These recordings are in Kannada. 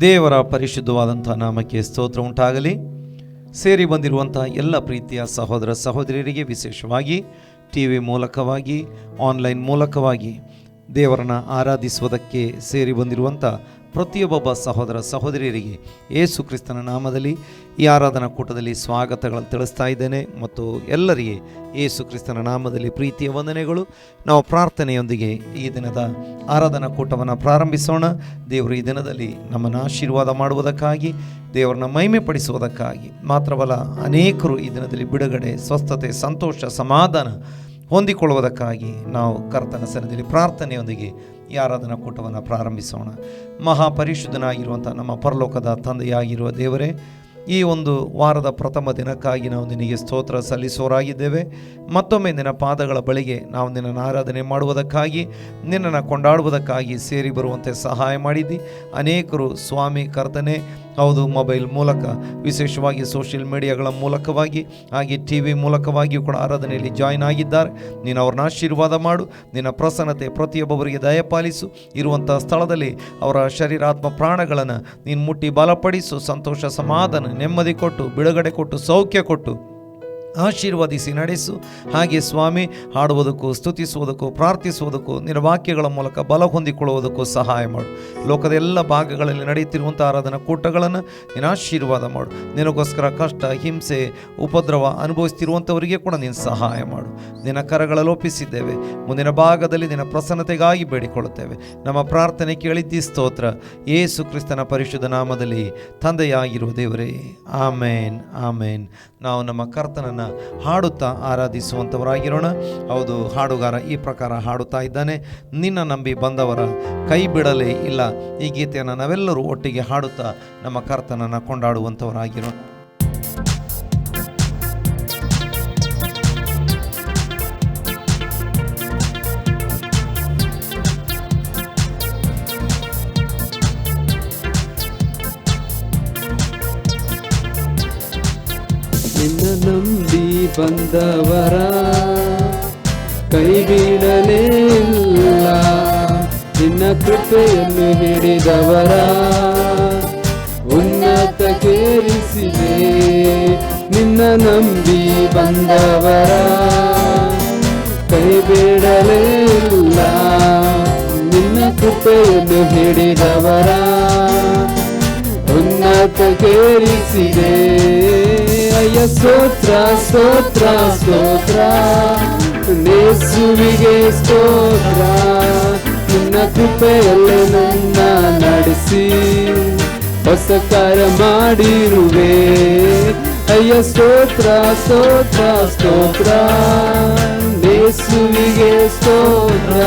ದೇವರ ಪರಿಶುದ್ಧವಾದಂಥ ನಾಮಕ್ಕೆ ಸ್ತೋತ್ರ ಉಂಟಾಗಲಿ. ಸೇರಿ ಬಂದಿರುವಂಥ ಎಲ್ಲ ಪ್ರೀತಿಯ ಸಹೋದರ ಸಹೋದರಿಯರಿಗೆ, ವಿಶೇಷವಾಗಿ ಟಿವಿ ಮೂಲಕವಾಗಿ, ಆನ್ಲೈನ್ ಮೂಲಕವಾಗಿ ದೇವರನ್ನು ಆರಾಧಿಸುವುದಕ್ಕೆ ಸೇರಿ ಬಂದಿರುವಂಥ ಪ್ರತಿಯೊಬ್ಬ ಸಹೋದರ ಸಹೋದರಿಯರಿಗೆ ಯೇಸು ಕ್ರಿಸ್ತನ ನಾಮದಲ್ಲಿ ಈ ಆರಾಧನಾ ಕೂಟದಲ್ಲಿ ಸ್ವಾಗತಗಳನ್ನು ತಿಳಿಸ್ತಾ ಇದ್ದೇನೆ. ಮತ್ತು ಎಲ್ಲರಿಗೆ ಯೇಸು ಕ್ರಿಸ್ತನ ನಾಮದಲ್ಲಿ ಪ್ರೀತಿಯ ವಂದನೆಗಳು. ನಾವು ಪ್ರಾರ್ಥನೆಯೊಂದಿಗೆ ಈ ದಿನದ ಆರಾಧನಾ ಕೂಟವನ್ನು ಪ್ರಾರಂಭಿಸೋಣ. ದೇವರು ಈ ದಿನದಲ್ಲಿ ನಮ್ಮನ್ನು ಆಶೀರ್ವಾದ ಮಾಡುವುದಕ್ಕಾಗಿ, ದೇವರನ್ನ ಮಹಿಮೆ ಪಡಿಸುವುದಕ್ಕಾಗಿ ಮಾತ್ರವಲ್ಲ, ಅನೇಕರು ಈ ದಿನದಲ್ಲಿ ಬಿಡುಗಡೆ, ಸ್ವಸ್ಥತೆ, ಸಂತೋಷ, ಸಮಾಧಾನ ಹೊಂದಿಕೊಳ್ಳುವುದಕ್ಕಾಗಿ ನಾವು ಕರ್ತನ ಸನ್ನಿಧಿಯಲ್ಲಿ ಪ್ರಾರ್ಥನೆಯೊಂದಿಗೆ ಈ ಆರಾಧನಾ ಕೂಟವನ್ನು ಪ್ರಾರಂಭಿಸೋಣ. ಮಹಾಪರಿಶುದ್ಧನಾಗಿರುವಂಥ ನಮ್ಮ ಪರಲೋಕದ ತಂದೆಯಾಗಿರುವ ದೇವರೇ, ಈ ಒಂದು ವಾರದ ಪ್ರಥಮ ದಿನಕ್ಕಾಗಿ ನಾವು ನಿನಗೆ ಸ್ತೋತ್ರ ಸಲ್ಲಿಸೋರಾಗಿದ್ದೇವೆ. ಮತ್ತೊಮ್ಮೆ ನಿನ್ನ ಪಾದಗಳ ಬಳಿಗೆ ನಾವು ನಿನ್ನನ್ನು ಆರಾಧನೆ ಮಾಡುವುದಕ್ಕಾಗಿ, ನಿನ್ನನ್ನು ಕೊಂಡಾಡುವುದಕ್ಕಾಗಿ ಸೇರಿ ಬರುವಂತೆ ಸಹಾಯ ಮಾಡಿದ್ದಿ. ಅನೇಕರು ಸ್ವಾಮಿ ಕರ್ತನೆ, ಹೌದು, ಮೊಬೈಲ್ ಮೂಲಕ, ವಿಶೇಷವಾಗಿ ಸೋಷಿಯಲ್ ಮೀಡಿಯಾಗಳ ಮೂಲಕವಾಗಿ, ಹಾಗೆ ಟಿ ವಿ ಮೂಲಕವಾಗಿಯೂ ಕೂಡ ಆರಾಧನೆಯಲ್ಲಿ ಜಾಯಿನ್ ಆಗಿದ್ದಾರೆ. ನೀನು ಅವ್ರನ್ನ ಆಶೀರ್ವಾದ ಮಾಡು. ನಿನ್ನ ಪ್ರಸನ್ನತೆ ಪ್ರತಿಯೊಬ್ಬರಿಗೆ ದಯಪಾಲಿಸು. ಇರುವಂಥ ಸ್ಥಳದಲ್ಲಿ ಅವರ ಶರೀರಾತ್ಮ ಪ್ರಾಣಗಳನ್ನು ನೀನು ಮುಟ್ಟಿ ಬಲಪಡಿಸು. ಸಂತೋಷ, ಸಮಾಧಾನ, ನೆಮ್ಮದಿ ಕೊಟ್ಟು, ಬಿಡುಗಡೆ ಕೊಟ್ಟು, ಸೌಖ್ಯ ಕೊಟ್ಟು ಆಶೀರ್ವದಿಸಿ ನಡೆಸು. ಹಾಗೆ ಸ್ವಾಮಿ, ಹಾಡುವುದಕ್ಕೂ, ಸ್ತುತಿಸುವುದಕ್ಕೂ, ಪ್ರಾರ್ಥಿಸುವುದಕ್ಕೂ, ನಿನ್ನ ವಾಕ್ಯಗಳ ಮೂಲಕ ಬಲ ಹೊಂದಿಕೊಳ್ಳುವುದಕ್ಕೂ ಸಹಾಯ ಮಾಡು. ಲೋಕದ ಎಲ್ಲ ಭಾಗಗಳಲ್ಲಿ ನಡೆಯುತ್ತಿರುವಂಥ ಆರಾಧನಾ ಕೂಟಗಳನ್ನು ನೀನು ಆಶೀರ್ವಾದ ಮಾಡು. ನಿನಗೋಸ್ಕರ ಕಷ್ಟ, ಹಿಂಸೆ, ಉಪದ್ರವ ಅನುಭವಿಸ್ತಿರುವಂಥವರಿಗೆ ಕೂಡ ನೀನು ಸಹಾಯ ಮಾಡು. ನಿನ್ನ ಕರಗಳಲ್ಲಿ ಒಪ್ಪಿಸಿದ್ದೇವೆ. ಮುಂದಿನ ಭಾಗದಲ್ಲಿ ನಿನ್ನ ಪ್ರಸನ್ನತೆಗಾಗಿ ಬೇಡಿಕೊಳ್ಳುತ್ತೇವೆ. ನಮ್ಮ ಪ್ರಾರ್ಥನೆ ಕೇಳಿದ್ದಿ, ಸ್ತೋತ್ರ. ಯೇಸು ಕ್ರಿಸ್ತನ ಪರಿಶುದ್ಧ ನಾಮದಲ್ಲಿ ತಂದೆಯಾಗಿರುವ ದೇವರೇ, ಆಮೇನ್, ಆಮೇನ್. ನಾವು ನಮ್ಮ ಕರ್ತನನ್ನು ಹಾಡುತ್ತಾ ಆರಾಧಿಸುವಂಥವರಾಗಿರೋಣ. ಹೌದು, ಹಾಡುಗಾರ ಈ ಪ್ರಕಾರ ಹಾಡುತ್ತಾ ಇದ್ದಾನೆ: ನಿನ್ನ ನಂಬಿ ಬಂದವರ ಕೈ ಬಿಡಲೇ ಇಲ್ಲ. ಈ ಗೀತೆಯನ್ನು ನಾವೆಲ್ಲರೂ ಒಟ್ಟಿಗೆ ಹಾಡುತ್ತಾ ನಮ್ಮ ಕರ್ತನನ್ನು ಕೊಂಡಾಡುವಂಥವರಾಗಿರೋಣ. ನಿನ್ನ ನಂಬಿ ಬಂದವರ ಕೈ ಬಿಡಲೇ ಇಲ್ಲ. ನಿನ್ನ ಕೃಪೆಯನ್ನು ಹಿಡಿದವರ ಉನ್ನತಕ್ಕೇರಿಸಿದೆ. ನಿನ್ನ ನಂಬಿ ಬಂದವರ ಕೈ ಬಿಡಲೇ ಇಲ್ಲ. ನಿನ್ನ ಕೃಪೆಯನ್ನು ಹಿಡಿದವರ ಉನ್ನತಕ್ಕೇರಿಸಿದೆ. ಅಯ್ಯ ಸ್ತೋತ್ರ, ಸ್ತೋತ್ರ, ಸ್ತೋತ್ರ, ಯೇಸುವಿಗೆ ಸ್ತೋತ್ರ. ನಿನ್ನ ಕೃಪೆಯಲ್ಲೇ ನನ್ನ ನಡೆಸಿ ಹೊಸ ಕಾರ್ಯ ಮಾಡಿರುವೆ. ಅಯ್ಯ ಸ್ತೋತ್ರ, ಸ್ತೋತ್ರ, ಸ್ತೋತ್ರ, ಯೇಸುವಿಗೆ ಸ್ತೋತ್ರ.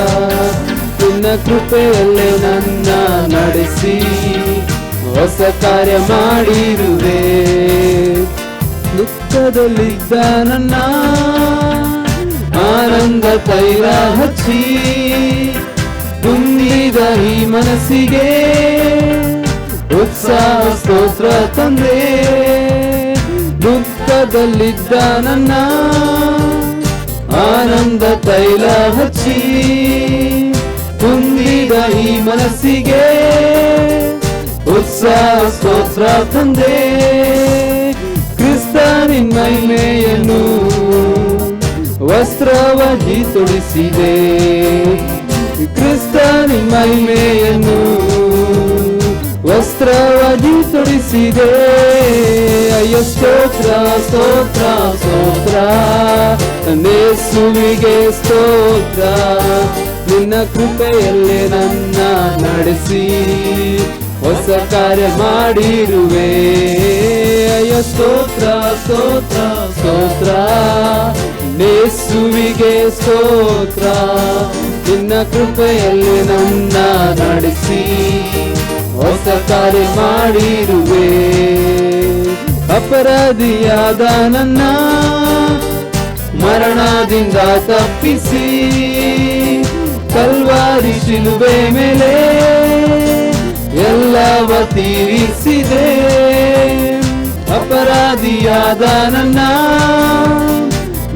ನಿನ್ನ ಕೃಪೆಯಲ್ಲೇ ನನ್ನ ನಡೆಸಿ ಹೊಸ ಕಾರ್ಯ ಮಾಡಿರುವೆ. ದುಃಖದಲ್ಲಿದ್ದ ನನ್ನ ಆನಂದ ತೈಲ ಹಚ್ಚಿ ತುಂಬಿದ ಈ ಮನಸ್ಸಿಗೆ ಉತ್ಸಾಹ ಸ್ತೋತ್ರ ತಂದೆ. ದುಃಖದಲ್ಲಿದ್ದ ನನ್ನ ಆನಂದ ತೈಲ ಹಚ್ಚಿ ತುಂಬಿದ ಈ ಮನಸ್ಸಿಗೆ ಉತ್ಸಾಹ ಸ್ತೋತ್ರ ತಂದೆ. ಕ್ರಿಸ್ತನಿನ್ ಮಹಿಮೆಯನ್ನು ವಸ್ತ್ರವಾಗಿ ತೊಡಿಸಿದೆ. ಕ್ರಿಸ್ತನಿನ್ ಮಹಿಮೆಯನ್ನು ವಸ್ತ್ರವಾಗಿ ತೊಡಿಸಿದೆ. ಅಯ್ಯ ಸ್ತೋತ್ರ, ಸ್ತೋತ್ರ, ಸ್ತೋತ್ರ, ಯೇಸುವಿಗೆ ಸ್ತೋತ್ರ. ನಿನ್ನ ಕೃಪೆಯಲ್ಲೇ ನನ್ನ ನಡೆಸಿ ಹೊಸ ಕಾರ್ಯ ಮಾಡಿರುವೆ. ಅಯ್ಯ ಸ್ತೋತ್ರ, ಸ್ತೋತ್ರ, ಸ್ತೋತ್ರ, ಯೇಸುವಿಗೆ ಸ್ತೋತ್ರ. ನಿನ್ನ ಕೃಪೆಯಲ್ಲಿ ನನ್ನ ನಡೆಸಿ ಹೊಸ ಕಾರ್ಯ ಮಾಡಿರುವೆ. ಅಪರಾಧಿಯಾದ ನನ್ನ ಮರಣದಿಂದ ತಪ್ಪಿಸಿ ಕಲ್ವಾರಿ ಶಿಲುಬೆ ಮೇಲೆ ಎಲ್ಲವ ತೀರಿಸಿದೆ. ಅಪರಾಧಿಯಾದ ನನ್ನ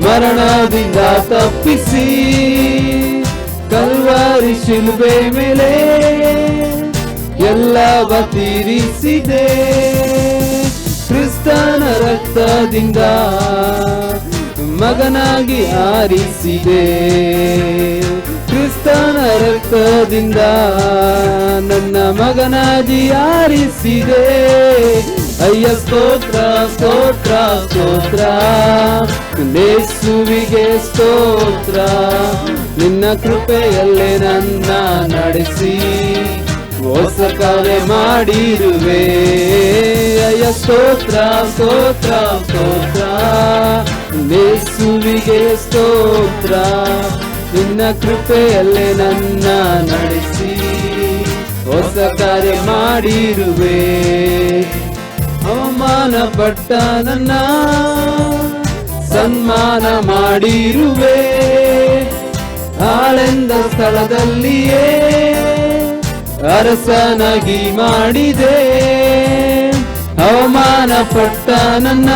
ಮರಣದಿಂದ ಕಲ್ವಾರಿ ಶಿಲುಬೆ ಮೇಲೆ ಎಲ್ಲವ ತೀರಿಸಿದೆ. ಕ್ರಿಸ್ತನ ರಕ್ತದಿಂದ ಮಗನಾಗಿ ಆರಿಸಿದೆ. ಕ್ರಿಸ್ತನ ರಕ್ತದಿಂದ ನನ್ನ ಮಗನಾಗಿ ಆರಿಸಿದೆ. ಅಯ್ಯ ಸ್ತೋತ್ರ ಸ್ತೋತ್ರ ಸ್ತೋತ್ರ, ಯೇಸುವಿಗೆ ಸ್ತೋತ್ರ. ನಿನ್ನ ಕೃಪೆಯಲ್ಲೇ ನನ್ನ ನಡೆಸಿ ಹೊಸ ಕಾರ್ಯ ಮಾಡಿರುವೆ. ಅಯ್ಯ ಸ್ತೋತ್ರ ಸ್ತೋತ್ರ ಸ್ತೋತ್ರ, ಯೇಸುವಿಗೆ ಸ್ತೋತ್ರ. ನಿನ್ನ ಕೃಪೆಯಲ್ಲೇ ನನ್ನ ನಡೆಸಿ ಹೊಸ ಕಾರ್ಯ ಮಾಡಿರುವೆ. ಅವಮಾನ ಪಟ್ಟ ನನ್ನ ಸನ್ಮಾನ ಮಾಡಿರುವೆ. ಆಳೆಂದ ಸ್ಥಳದಲ್ಲಿಯೇ ಅರಸನಾಗಿ ಮಾಡಿದೆ. ಅವಮಾನ ಪಟ್ಟ ನನ್ನ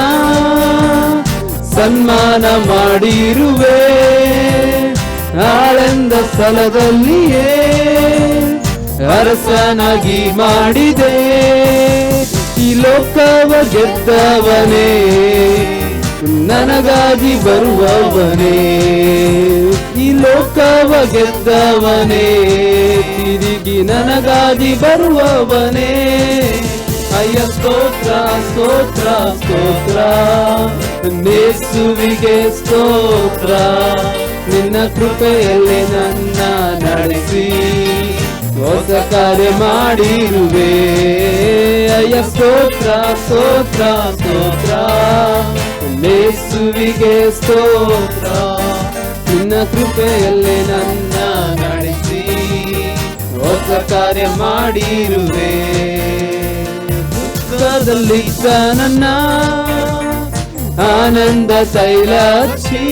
ಸನ್ಮಾನ ಮಾಡಿರುವೆ. ಆಳೆಂದ ಸ್ಥಳದಲ್ಲಿಯೇ ಅರಸನಾಗಿ ಮಾಡಿದೆ. ಈ ಲೋಕವ ಗೆದ್ದವನೇ, ನನಗಾಗಿ ಬರುವವನೇ. ಈ ಲೋಕವ ಗೆದ್ದವನೇ, ತಿರುಗಿ ನನಗಾಗಿ ಬರುವವನೇ. ಅಯ್ಯ ಸ್ತೋತ್ರ ಸ್ತೋತ್ರ ಸ್ತೋತ್ರ, ಯೇಸುವಿಗೆ ಸ್ತೋತ್ರ. ನಿನ್ನ ಕೃಪೆಯಲ್ಲಿ ನನ್ನ ನಡೆಸಿ ಹೊಸ ಕಾರ್ಯ ಮಾಡಿರುವೆ. ಅಯ್ಯ ಸ್ತೋತ್ರ ಸ್ತೋತ್ರ ಸ್ತೋತ್ರ, ಯೇಸುವಿಗೆ ಸ್ತೋತ್ರ. ನಿನ್ನ ಕೃಪೆಯಲ್ಲಿ ನನ್ನ ನಡೆಸಿ ಹೊಸ ಕಾರ್ಯ ಮಾಡಿರುವೆ. ದುಃಖದಲ್ಲಿದ್ದ ನನ್ನ ಆನಂದ ತೈಲ ಹಚ್ಚಿ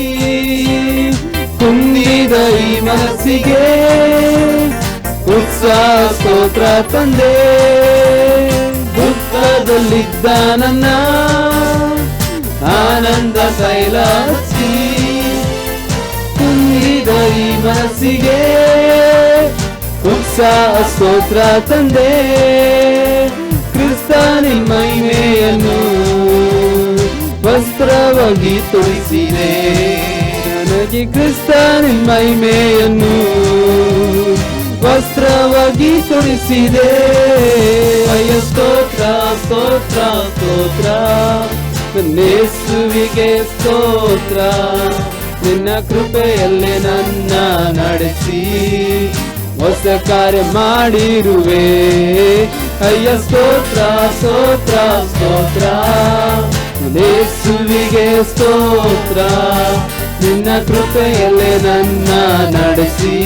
ಕುಂದಿದ ಈ ಮನಸ್ಸಿಗೆ ಉತ್ಸಾಹ ಸ್ತೋತ್ರ ತಂದೆ. ದುಃಖದಲ್ಲಿದ್ದ ನನ್ನ ಆನಂದ ತೈಲ ಹಚ್ಚಿ ಕುಂದಿದ ಈ ಮನಸ್ಸಿಗೆ ಉತ್ಸಾಹ ಸ್ತೋತ್ರ ತಂದೆ. ಕ್ರಿಸ್ತನ ಮಹಿಮೆಯನ್ನು ವಸ್ತ್ರವಾಗಿ ತೊಡಿಸಿದೆ. ನನಗೆ ಕ್ರಿಸ್ತನ ಮಹಿಮೆಯನ್ನು ವಸ್ತ್ರವಾಗಿ ತೊಡಿಸಿದೆ. ಅಯ್ಯ ಸ್ತೋತ್ರ ಸ್ತೋತ್ರ ಸ್ತೋತ್ರ, ಯೇಸುವಿಗೆ ಸ್ತೋತ್ರ. ನಿನ್ನ ಕೃಪೆಯಲ್ಲೇ ನನ್ನ ನಡೆಸಿ ಹೊಸ ಕಾರ್ಯ ಮಾಡಿರುವೆ. ಅಯ್ಯ ಸ್ತೋತ್ರ ಸ್ತೋತ್ರ ಸ್ತೋತ್ರ, ಯೇಸುವಿಗೆ ಸ್ತೋತ್ರ. ನಿನ್ನ ಕೃಪೆಯಲ್ಲೇ ನನ್ನ ನಡೆಸಿ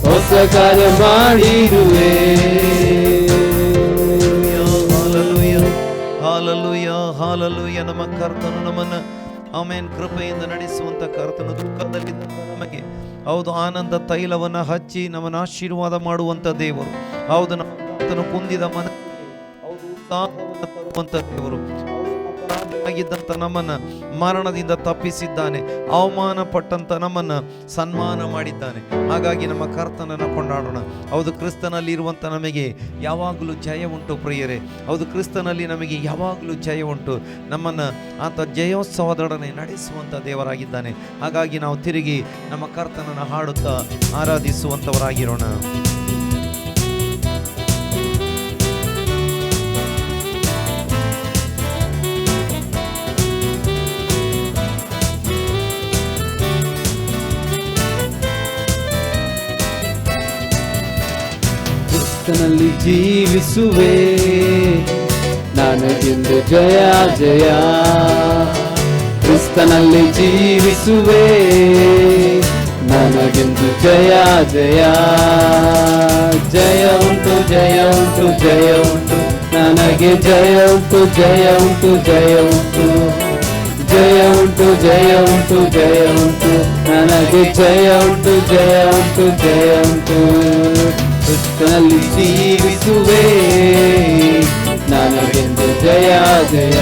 ಹೊಸ ಕಾರ್ಯ ಮಾಡಿರುವೆ. Hallelujah hallelujah. ನಮ್ಮ ಕರ್ತನು ನಮ್ಮನ್ನು ಆಮೆನ್ ಕೃಪೆಯಿಂದ ನಡೆಸುವಂತ ಕರ್ತನು ದುಃಖದಲ್ಲಿದ್ದ ನಮಗೆ ಹೌದು ಆನಂದ ತೈಲವನ್ನು ಹಚ್ಚಿ ನಮ್ಮನ್ನು ಆಶೀರ್ವಾದ ಮಾಡುವಂತ ದೇವರು. ಹೌದು ನಮ್ಮ ಕರ್ತನು ಕುಂದಿದ ಮನಸ್ಸಿಗೆ ಹೌದು ಉತ್ಸಾಹವನ್ನು ತರುವಂತ ದೇವರು. ಆಗಿದ್ದಂತ ನಮ್ಮನ್ನ ಮರಣದಿಂದ ತಪ್ಪಿಸಿದ್ದಾನೆ. ಅವಮಾನ ಪಟ್ಟಂತ ನಮ್ಮನ್ನ ಸನ್ಮಾನ ಮಾಡಿದ್ದಾನೆ. ಹಾಗಾಗಿ ನಮ್ಮ ಕರ್ತನನ್ನು ಕೊಂಡಾಡೋಣ. ಹೌದು ಕ್ರಿಸ್ತನಲ್ಲಿ ಇರುವಂತ ನಮಗೆ ಯಾವಾಗಲೂ ಜಯ ಉಂಟು ಪ್ರಿಯರೇ. ಹೌದು ಕ್ರಿಸ್ತನಲ್ಲಿ ನಮಗೆ ಯಾವಾಗಲೂ ಜಯ ಉಂಟು. ನಮ್ಮನ್ನ ಆತ ಜಯೋತ್ಸವದೊಡನೆ ನಡೆಸುವಂತ ದೇವರಾಗಿದ್ದಾನೆ. ಹಾಗಾಗಿ ನಾವು ತಿರುಗಿ ನಮ್ಮ ಕರ್ತನನ್ನು ಹಾಡುತ್ತಾ ಆರಾಧಿಸುವಂತವರಾಗಿರೋಣ. ಕ್ರಿಸ್ತನಲ್ಲಿ ಜೀವಿಸುವೆ, ನನಗೆಂದು ಜಯ ಜಯ. ಕ್ರಿಸ್ತನಲ್ಲಿ ಜೀವಿಸುವೆ, ನನಗೆಂದು ಜಯ ಜಯ. ಜಯ ಉಂಟು ಜಯ ಉಂಟು ಜಯ ಉಂಟು, ನನಗೆ ಜಯ ಉಂಟು ಜಯ ಉಂಟು ಜಯ ಉಂಟು. ಜಯ ಉಂಟು ಜಯ ಉಂಟು ಜಯ ಉಂಟು, ನನಗೆ ಜಯ ಉಂಟು ಜಯ ಉಂಟು ಜಯ ಉಂಟು. ಕ್ರಿಸ್ತನಲ್ಲಿ ಜೀವಿಸುವೆ, ನನಗೆಂದು ಜಯ ಜಯ.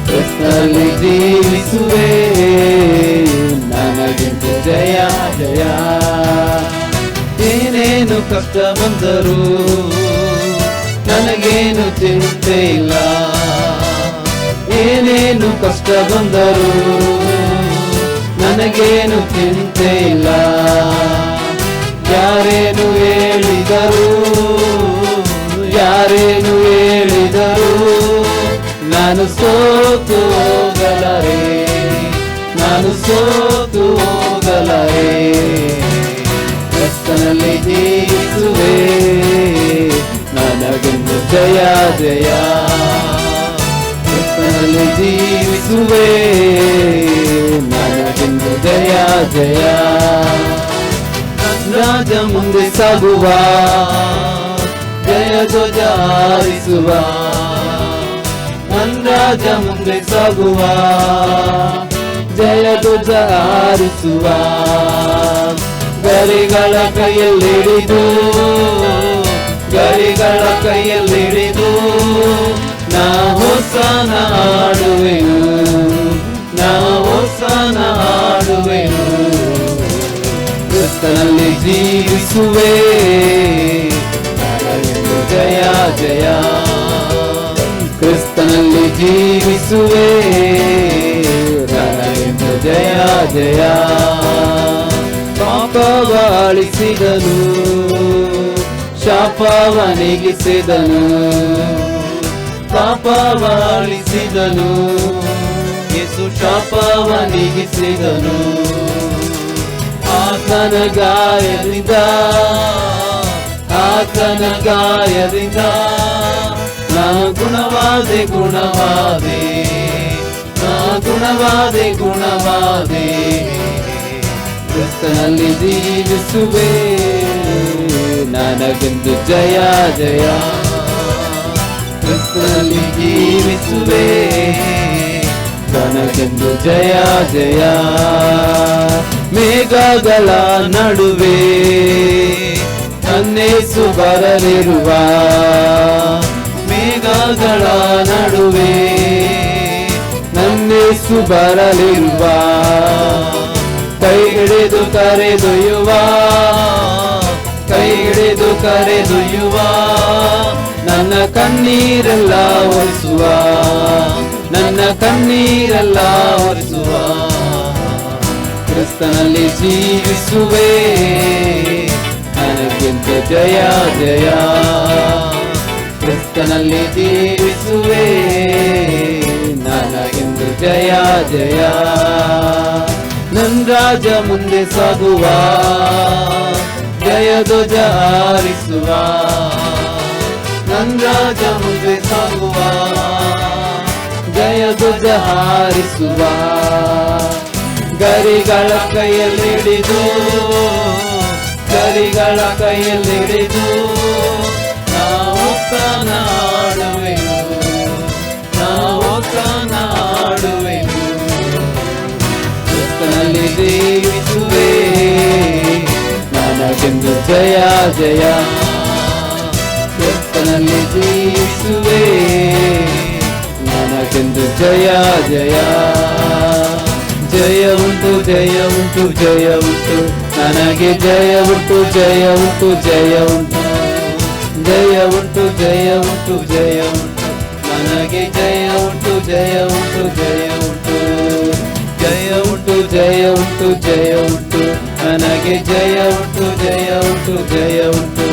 ಕ್ರಿಸ್ತನಲ್ಲಿ ಜೀವಿಸುವೆ, ನನಗೆಂದು ಜಯ ಜಯ. ಏನೇನು ಕಷ್ಟ ಬಂದರು ನನಗೇನು ಚಿಂತೆ ಇಲ್ಲ. ಏನೇನು ಕಷ್ಟ ಬಂದರು ನನಗೇನು ಚಿಂತೆ ಇಲ್ಲ. ಯಾರೇನು ಹೇಳಿದರು ಯಾರೇನು ಹೇಳಿದರು ನಾನು ಸೋತು ಹೋಗಲಾರೆ, ನಾನು ಸೋತು ಹೋಗಲಾರೆ. ಕ್ರಿಸ್ತನಲ್ಲಿ ಜೀವಿಸುವೆ ನನಗೆಂದು ಜಯ ಜಯ. ಕ್ರಿಸ್ತನಲ್ಲಿ ಜೀವಿಸುವೆ ನನಗೆಂದು ಜಯ ಜಯ. ರಾಜ ಮುಂದೆ ಸಾಗುವ ಜಯ ಧ್ವಜ ಹಾರಿಸುವ. ರಾಜ ಮುಂದೆ ಸಾಗುವ ಜಯ ಧ್ವಜ ಹಾರಿಸುವ. ಗರಿಗಳ ಕೈಯಲ್ಲಿಡಿದು ಗರಿಗಳ ಕೈಯಲ್ಲಿಡಿದು ನಾ ಹೊಸನ ಹಾಡುವೆನು, ನಾ ಹೊಸನ ಹಾಡುವೆನು. ಕ್ರಿಸ್ತನಲ್ಲಿ ಜೀವಿಸುವೆ ನನಗೆಂದು ಜಯ ಜಯ. ಕ್ರಿಸ್ತನಲ್ಲಿ ಜೀವಿಸುವೆ ನನಗೆಂದು ಜಯ ಜಯ. ಪಾಪವ ಅಳಿಸಿದನು ಶಾಪವ ನೀಗಿಸಿದನು. ಪಾಪವ ಅಳಿಸಿದನು ಯೇಸು ಶಾಪವ ನೀಗಿಸಿದನು. ಆತನ ಗಾಯದಿಂದ ಆತನ ಗಾಯದಿಂದ ನಾ ಗುಣವಾದೆ ಗುಣವಾದೆ, ನಾ ಗುಣವಾದೆ ಗುಣವಾದೆ. ಕ್ರಿಸ್ತನಲ್ಲಿ ಜೀವಿಸುವೆ ನನಗೆಂದು ಜಯ ಜಯ. ಕ್ರಿಸ್ತನಲ್ಲಿ ಜೀವಿಸುವೆ ನನಗೆಂದು ಜಯ ಜಯ. ಮೇಘಗಳ ನಡುವೆ ನನ್ನೇಸು ಬರಲಿರುವ, ಮೇಘಗಳ ನಡುವೆ ನನ್ನೇಸು ಬರಲಿರುವ. ಕೈ ಹಿಡಿದು ಕರೆದೊಯ್ಯುವ, ಕೈ ಹಿಡಿದು ಕರೆದೊಯ್ಯುವ. ನನ್ನ ಕಣ್ಣೀರೆಲ್ಲ ಒರೆಸುವ, ನನ್ನ ಕಣ್ಣೀರೆಲ್ಲ ಒರೆಸುವ. ಕ್ರಿಸ್ತನಲ್ಲಿ ಜೀವಿಸುವೆ ನನಗೆಂದು ಜಯ ಜಯ. ಕ್ರಿಸ್ತನಲ್ಲಿ ಜೀವಿಸುವೆ ನನಗೆಂದು ಜಯ ಜಯ. ನನ್ ರಾಜ ಮುಂದೆ ಸಾಗುವ ಜಯ ಧ್ವಜ ಹಾರಿಸುವ. ನನ್ ರಾಜ ಮುಂದೆ ಸಾಗುವ ಜಯ ಧ್ವಜ ಹಾರಿಸುವ. ಗರಿಗಳ ಕೈಯಲ್ಲಿಡಿದು ಗರಿಗಳ ಕೈಯಲ್ಲಿಡಿದು ನಾ ಹೊಸನ ಹಾಡುವೆನು, ನಾ ಹೊಸನ ಹಾಡುವೆನು. ಕ್ರಿಸ್ತನಲ್ಲಿ ಜೀವಿಸುವೆ ನನಗೆಂದು ಜಯ ಜಯ. ಕ್ರಿಸ್ತನಲ್ಲಿ ಜೀವಿಸುವೆ ನನಗೆಂದು ಜಯ ಜಯ. ಜಯ ಉಂಟು ಜಯ ಉಂಟು ಜಯ ಉಂಟು ನನಗೆ ಜಯ ಉಂಟು ಜಯ ಉಂಟು ಜಯ ಉಂಟು. ಜಯ ಉಂಟು ಜಯ ಉಂಟು ಜಯ ಉಂಟು ನನಗೆ ಜಯ ಉಂಟು ಜಯ ಉಂಟು ಜಯ ಉಂಟು. ಜಯ ಉಂಟು ಜಯ ಉಂಟು ಜಯ ಉಂಟು ನನಗೆ ಜಯ ಉಂಟು ಜಯ ಉಂಟು ಜಯ ಉಂಟು.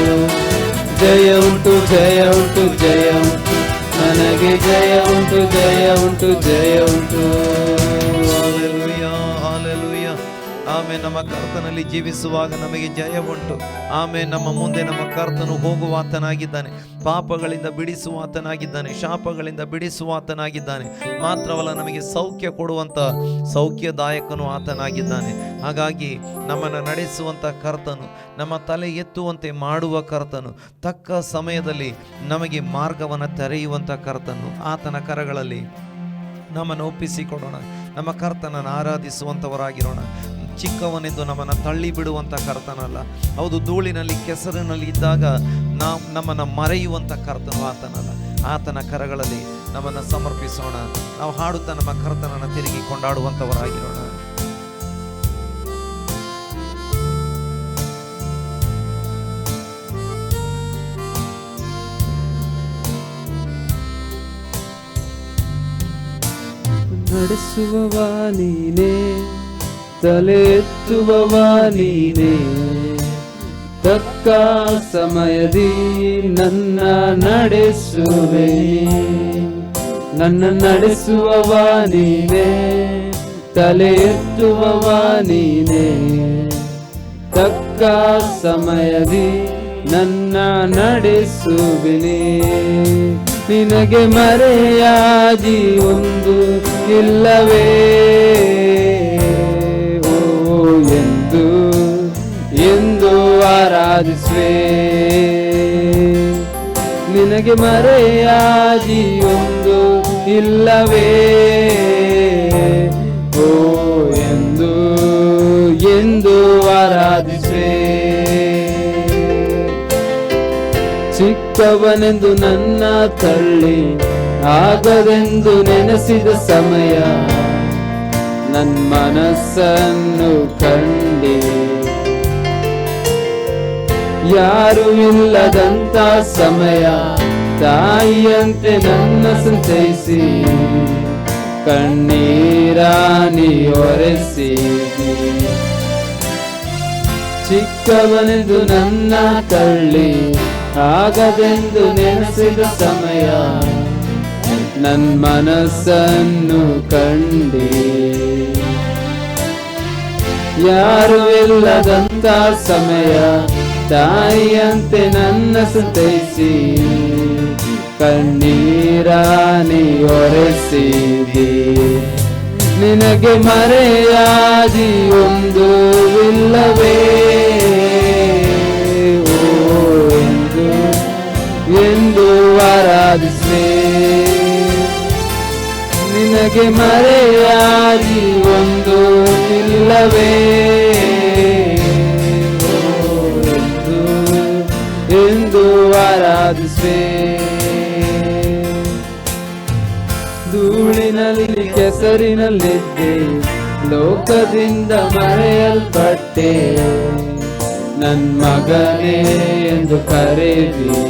ಜಯ ಉಂಟು ಜಯ ಉಂಟು ಜಯ ಉಂಟು ನನಗೆ ಜಯ ಉಂಟು ಜಯ ಉಂಟು ಜಯ ಉಂಟು. Hallelujah, hallelujah. ಆಮೇಲೆ ನಮ್ಮ ಕರ್ತನಲ್ಲಿ ಜೀವಿಸುವಾಗ ನಮಗೆ ಜಯ ಉಂಟು. ಆಮೇಲೆ ನಮ್ಮ ಮುಂದೆ ನಮ್ಮ ಕರ್ತನು ಹೋಗುವಾತನಾಗಿದ್ದಾನೆ, ಪಾಪಗಳಿಂದ ಬಿಡಿಸುವಾತನಾಗಿದ್ದಾನೆ, ಶಾಪಗಳಿಂದ ಬಿಡಿಸುವಾತನಾಗಿದ್ದಾನೆ. ಮಾತ್ರವಲ್ಲ, ನಮಗೆ ಸೌಖ್ಯ ಕೊಡುವಂಥ ಸೌಖ್ಯದಾಯಕನು ಆತನಾಗಿದ್ದಾನೆ. ಹಾಗಾಗಿ ನಮ್ಮನ್ನು ನಡೆಸುವಂಥ ಕರ್ತನು, ನಮ್ಮ ತಲೆ ಎತ್ತುವಂತೆ ಮಾಡುವ ಕರ್ತನು, ತಕ್ಕ ಸಮಯದಲ್ಲಿ ನಮಗೆ ಮಾರ್ಗವನ್ನು ತೆರೆಯುವಂಥ ಕರ್ತನು. ಆತನ ಕರಗಳಲ್ಲಿ ನಮ್ಮನ್ನು ಒಪ್ಪಿಸಿಕೊಡೋಣ. ನಮ್ಮ ಕರ್ತನನ್ನು ಆರಾಧಿಸುವಂಥವರಾಗಿರೋಣ. ಚಿಕ್ಕವನೆಂದು ನಮ್ಮನ್ನು ತಳ್ಳಿ ಬಿಡುವಂಥ ಕರ್ತನಲ್ಲ. ಹೌದು, ಧೂಳಿನಲ್ಲಿ ಕೆಸರಿನಲ್ಲಿ ಇದ್ದಾಗ ನಮ್ಮನ್ನು ಮರೆಯುವಂಥ ಕರ್ತನು ಆತನಲ್ಲ. ಆತನ ಕರಗಳಲ್ಲಿ ನಮ್ಮನ್ನು ಸಮರ್ಪಿಸೋಣ. ನಾವು ಹಾಡುತ್ತಾ ನಮ್ಮ ಕರ್ತನನ್ನು ತಿರುಗಿ ಕೊಂಡಾಡುವಂಥವರಾಗಿರೋಣ. ನಡೆಸುವವ ನೀನೇ, ತಲೆ ಎತ್ತುವವ ನೀನೇ, ತಕ್ಕ ಸಮಯದಿ ನನ್ನ ನಡೆಸುವೆ. ನನ್ನ ನಡೆಸುವವ ನೀನೇ, ತಲೆ ಎತ್ತುವವ ನೀನೇ, ತಕ್ಕ ಸಮಯದಿ ನನ್ನ ನಡೆಸುವಿನಿ. ನಿನಗೆ ಮರೆಯಾಗಿ ಒಂದು ಇಲ್ಲವೇ, ಓ ಎಂದು ಎಂದು ಆರಾಧಿಸುವೆ. ನಿನಗೆ ಮರೆಯಾಗಿ ಒಂದು ಇಲ್ಲವೇ, ಓ ಎಂದು ಎಂದು ಆರಾಧಿಸುವೆ. ಚಿಕ್ಕವನೆಂದು ನನ್ನ ತಳ್ಳಿ ಆಗದೆಂದು ನೆನೆಸಿದ ಸಮಯ, ನನ್ನ ಮನಸ್ಸನ್ನು ಕಂಡೆ. ಯಾರು ಇಲ್ಲದಂತ ಸಮಯ ತಾಯಿಯಂತೆ ನನ್ನ ಸಂತೈಸಿ, ಕಣ್ಣೀರಾನಿ ಒರೆಸಿದಿ. ಚಿಕ್ಕವನೆಂದು ನನ್ನ ತಳ್ಳಿ ಆಗದೆಂದು ನೆನೆಸಿದ ಸಮಯ, ನನ್ನ ಮನಸ್ಸನ್ನು ಕಂಡೆ. ಯಾರು ಇಲ್ಲದಂತ ಸಮಯ ತಾಯಿಯಂತೆ ನನ್ನ ಸಂತೈಸಿ, ಕಣ್ಣೀರಾನಿ ಒರೆಸಿದೆ. ನಿನಗೆ ಮರೆಯಾಗಿ ಒಂದು ಇಲ್ಲವೇ, ಎಂದು ಆರಾಧಿಸುವೆ. ನಿನಗೆ ಮರೆಯಾಗಿ ಒಂದು ಇಲ್ಲವೇ, ಎಂದು ಆರಾಧಿಸುವೆ. ಧೂಳಿನಲ್ಲಿ ಕೆಸರಿನಲ್ಲಿದ್ದೆ, ಲೋಕದಿಂದ ಮರೆಯಲ್ಪಟ್ಟೆ. ನನ್ನ ಮಗನೇ ಎಂದು ಕರೆದಿ,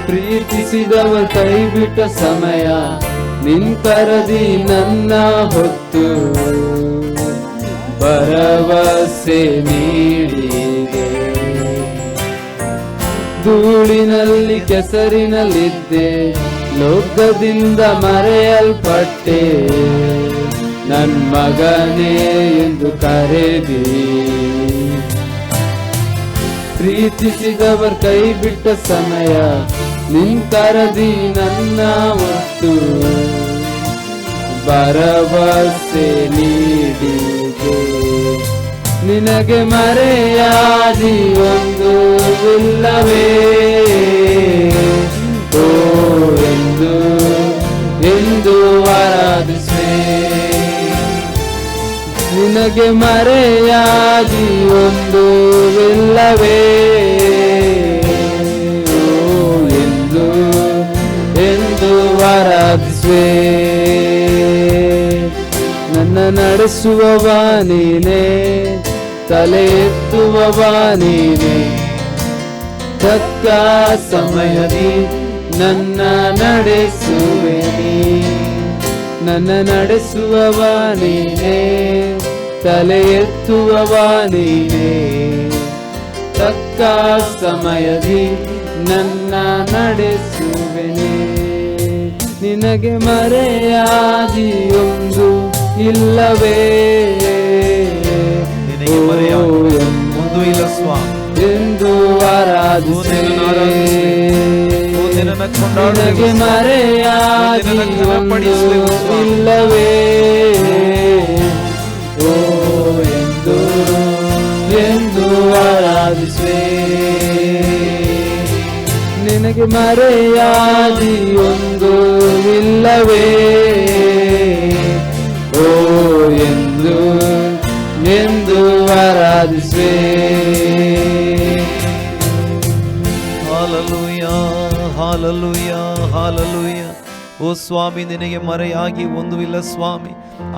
ಪ್ರೀತಿಸಿದವ ಕೈ ಬಿಟ್ಟ ಸಮಯ ನಿನ್ ಕರದಿ ನನ್ನ ಹೊತ್ತು ಭರವಸೆ ನೀಡಿದೆ. ಧೂಳಿನಲ್ಲಿ ಕೆಸರಿನಲ್ಲಿದ್ದೆ, ಲೋಕದಿಂದ ಮರೆಯಲ್ಪಟ್ಟೆ. ನನ್ನ ಮಗನೇ ಎಂದು ಕರೆದಿ, ಪ್ರೀತಿಸಿದವರ ಕೈ ಬಿಟ್ಟ ಸಮಯ ನಿನ್ ಕರದಿ ನನ್ನ ಒತ್ತು ಭರವಸೆ ನೀಡಿದೆ. ನಿನಗೆ ಮರೆಯಾಗಿ ಒಂದು ಇಲ್ಲವೇ, ಓ ಎಂದು ಎಂದು ಆರಾಧಿಸುವೆ. ನಿನಗೆ ಮರೆಯಾಗಿ ಒಂದು ಇಲ್ಲವೇ, ಎಂದು ಎಂದು ಆರಾಧಿಸುವೆ. ನನ್ನ ನಡೆಸುವವ ನೀನೇ, ತಲೆ ಎತ್ತುವವ ನೀನೇ, ತಕ್ಕ ಸಮಯದಿ ನನ್ನ ನಡೆಸುವೆ. ನನ್ನ ನಡೆಸುವವ ನೀನೇ, ತಲೆ ಎತ್ತುವವ ನೀನೇ, ತಕ್ಕ ಸಮಯದಿ ನನ್ನ ನಡೆಸುವೆನೆ. ನಿನಗೆ ಮರೆಯಾಗಿ ಒಂದು ಇಲ್ಲವೇ, ನಿನಗೆ ಮರೆಯಾಗಿ ಒಂದು ಇಲ್ಲ ಸ್ವಾಮಿ ಎಂದು ಆರಾಧಿಸುವೆ. ನಿನಗೆ ಮರೆಯಾಗಿ ಒಂದು ಇಲ್ಲವೇ, ಓ ಎಂದು ಎಂದು ಆರಾಧಿಸುವೆ. ನಿನಗೆ ಮರೆಯಾಗಿ ಒಂದು ಇಲ್ಲವೇ, ಓ ಎಂದು ಎಂದು ಆರಾಧಿಸುವೆ. ಹಾಲೆಲೂಯಾ ಹಾಲೆಲೂಯಾ ಹಾಲೆಲೂಯಾ ಓ ಸ್ವಾಮಿ, ನಿನಗೆ ಮರೆಯಾಗಿ ಒಂದೂ ಇಲ್ಲ ಸ್ವಾಮಿ.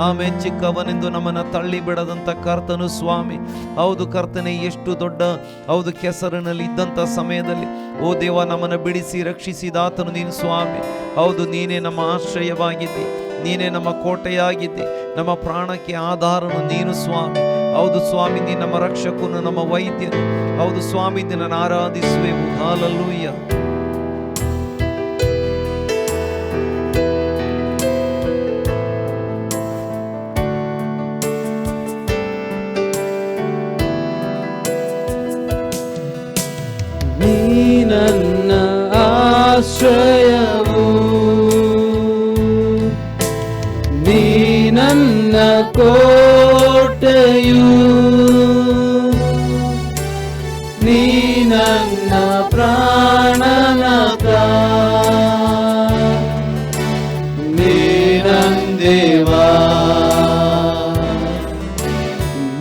ಆಮೇಲೆ ಚಿಕ್ಕವನೆಂದು ನಮ್ಮನ್ನು ತಳ್ಳಿ ಬಿಡದಂಥ ಕರ್ತನು ಸ್ವಾಮಿ. ಹೌದು ಕರ್ತನೆ, ಎಷ್ಟು ದೊಡ್ಡ ಹೌದು ಕೆಸರಿನಲ್ಲಿ ಇದ್ದಂಥ ಸಮಯದಲ್ಲಿ ಓ ದೇವ ನಮ್ಮನ್ನು ಬಿಡಿಸಿ ರಕ್ಷಿಸಿದಾತನು ನೀನು ಸ್ವಾಮಿ. ಹೌದು, ನೀನೇ ನಮ್ಮ ಆಶ್ರಯವಾಗಿದ್ದಿ, ನೀನೇ ನಮ್ಮ ಕೋಟೆಯಾಗಿದ್ದಿ, ನಮ್ಮ ಪ್ರಾಣಕ್ಕೆ ಆಧಾರನು ನೀನು ಸ್ವಾಮಿ. ಹೌದು ಸ್ವಾಮಿ, ನೀನು ನಮ್ಮ ರಕ್ಷಕನು, ನಮ್ಮ ವೈದ್ಯನು. ಹೌದು ಸ್ವಾಮಿ, ನಿನ್ನನ್ನು ಆರಾಧಿಸುವೆವು. ಹಲ್ಲೆಲೂಯಾ. ನನ್ನ ಆಶ್ರಯವು, ನೀ ನನ್ನ ಕೋಟೆಯು, ನೀ ನನ್ನ ಪ್ರಾಣನಾಥ, ನೀ ನನ್ನ ದೇವಾ,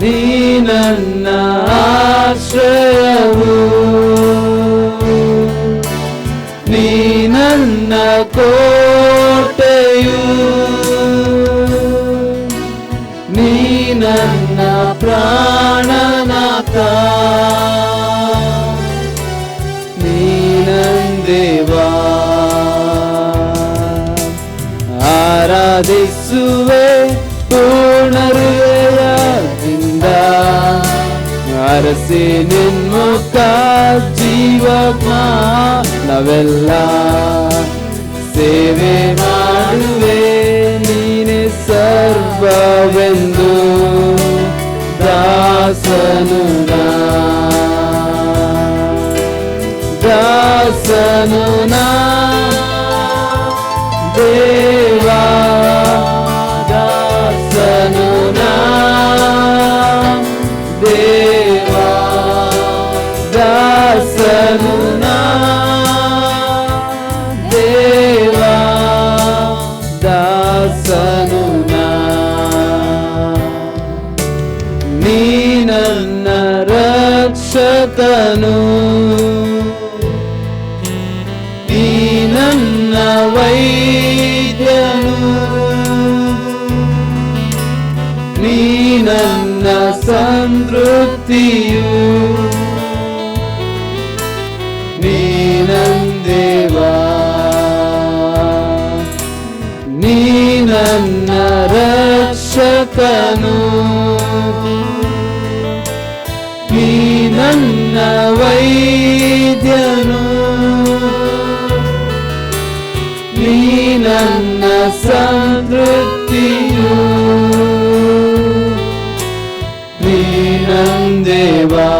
ನೀ ನನ್ನ ಆಶ್ರಯವು, ನೀ ನನ್ನ ಕೋಟೆಯು, ನೀ ನನ್ನ ಪ್ರಾಣನಾಥ, ನೀ ನನ್ನ ದೇವಾ. ಆರಾಧಿಸುವೆ ಪೂರ್ಣ ಹೃದಯದಿಂದ, ಅರಸಿ ನಿನ್ಮುಖ ಜೀವಮಾನವೆಲ್ಲ ಸೇವೆ ಮಾಡುವೆ, ನೀನೆ ಸರ್ವವೆಂದು ದಾಸನು ನಾ, ದಾಸನು ನಾ ದೇವಾ, ದಾಸನು ನಾ ದೇವಾ, ದಾಸನು ನಾ ದೇವಾ, ದಾಸನು ನಾ. ನೀ ನನ್ನ ರಕ್ಷಕನು, ನೀ ನನ್ನ ವೈದ್ಯನು, ನೀ ನನ್ನ ಸಂತೃಪ್ತಿಯು, ನೀ ನನ್ನ ದೇವಾ, ನೀ ನನ್ನ ರಕ್ಷಕನು, ನೀ ನನ್ನ ವೈದ್ಯನು, ನೀ ನನ್ನ ಸಂತೃಪ್ತಿಯು, ನೀ ನನ್ನ ದೇವಾ.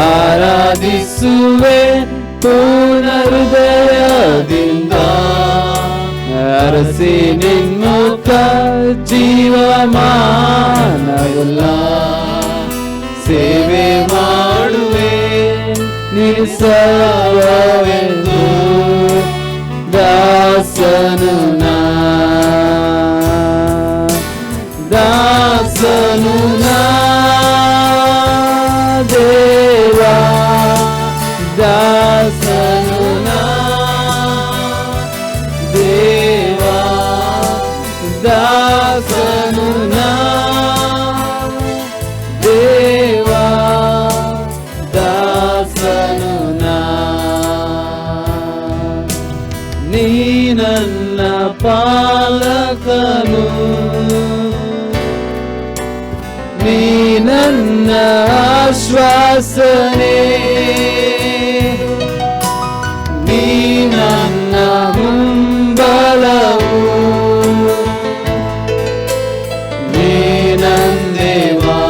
ಆರಾಧಿಸುವೆ ಪೂರ್ಣ ಹೃದಯದಿಂದ, ಅರಸಿ ನಿನ್ಮುಖ ಜೀವಮಾನವೆಲ್ಲ ಸೇವೆ ಮಾಡುವೆ, ನೀನು ಸರ್ವವೆಂದು ದಾಸನು ನಾ, ದಾಸನು ನಾ ದೇವಾ, ದಾಸನು ನಾ ದೇವಾ, ದಾಸನು ನಾ ದೇವಾ, ದಾಸನು ನಾ. ನೀ ನನ್ನ ಪಾಲಕನು, ನೀ ನನ್ನ ಆಶ್ವಾಸನೆ, ನೀ ನನ್ನ ಬೆಂಬಲವು, ನೀ ನನ್ನ ದೇವಾ,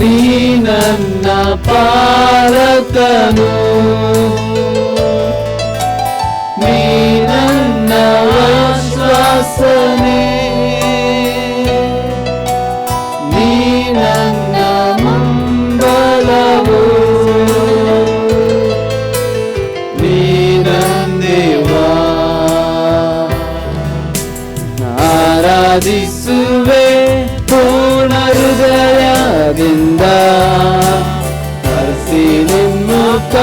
ನೀ ನನ್ನ ಪಾಲಕನು, ನೀ ನನ್ನ ಆಶ್ವಾಸನೆ, ನೀ ನನ್ನ ಬೆಂಬಲವು, ನೀ ನನ್ನ ದೇವಾ. ಆರಾಧಿಸುವೆ ಪೂರ್ಣ ಹೃದಯದಿಂದ, ಅರಸಿ ನಿನ್ಮುಖ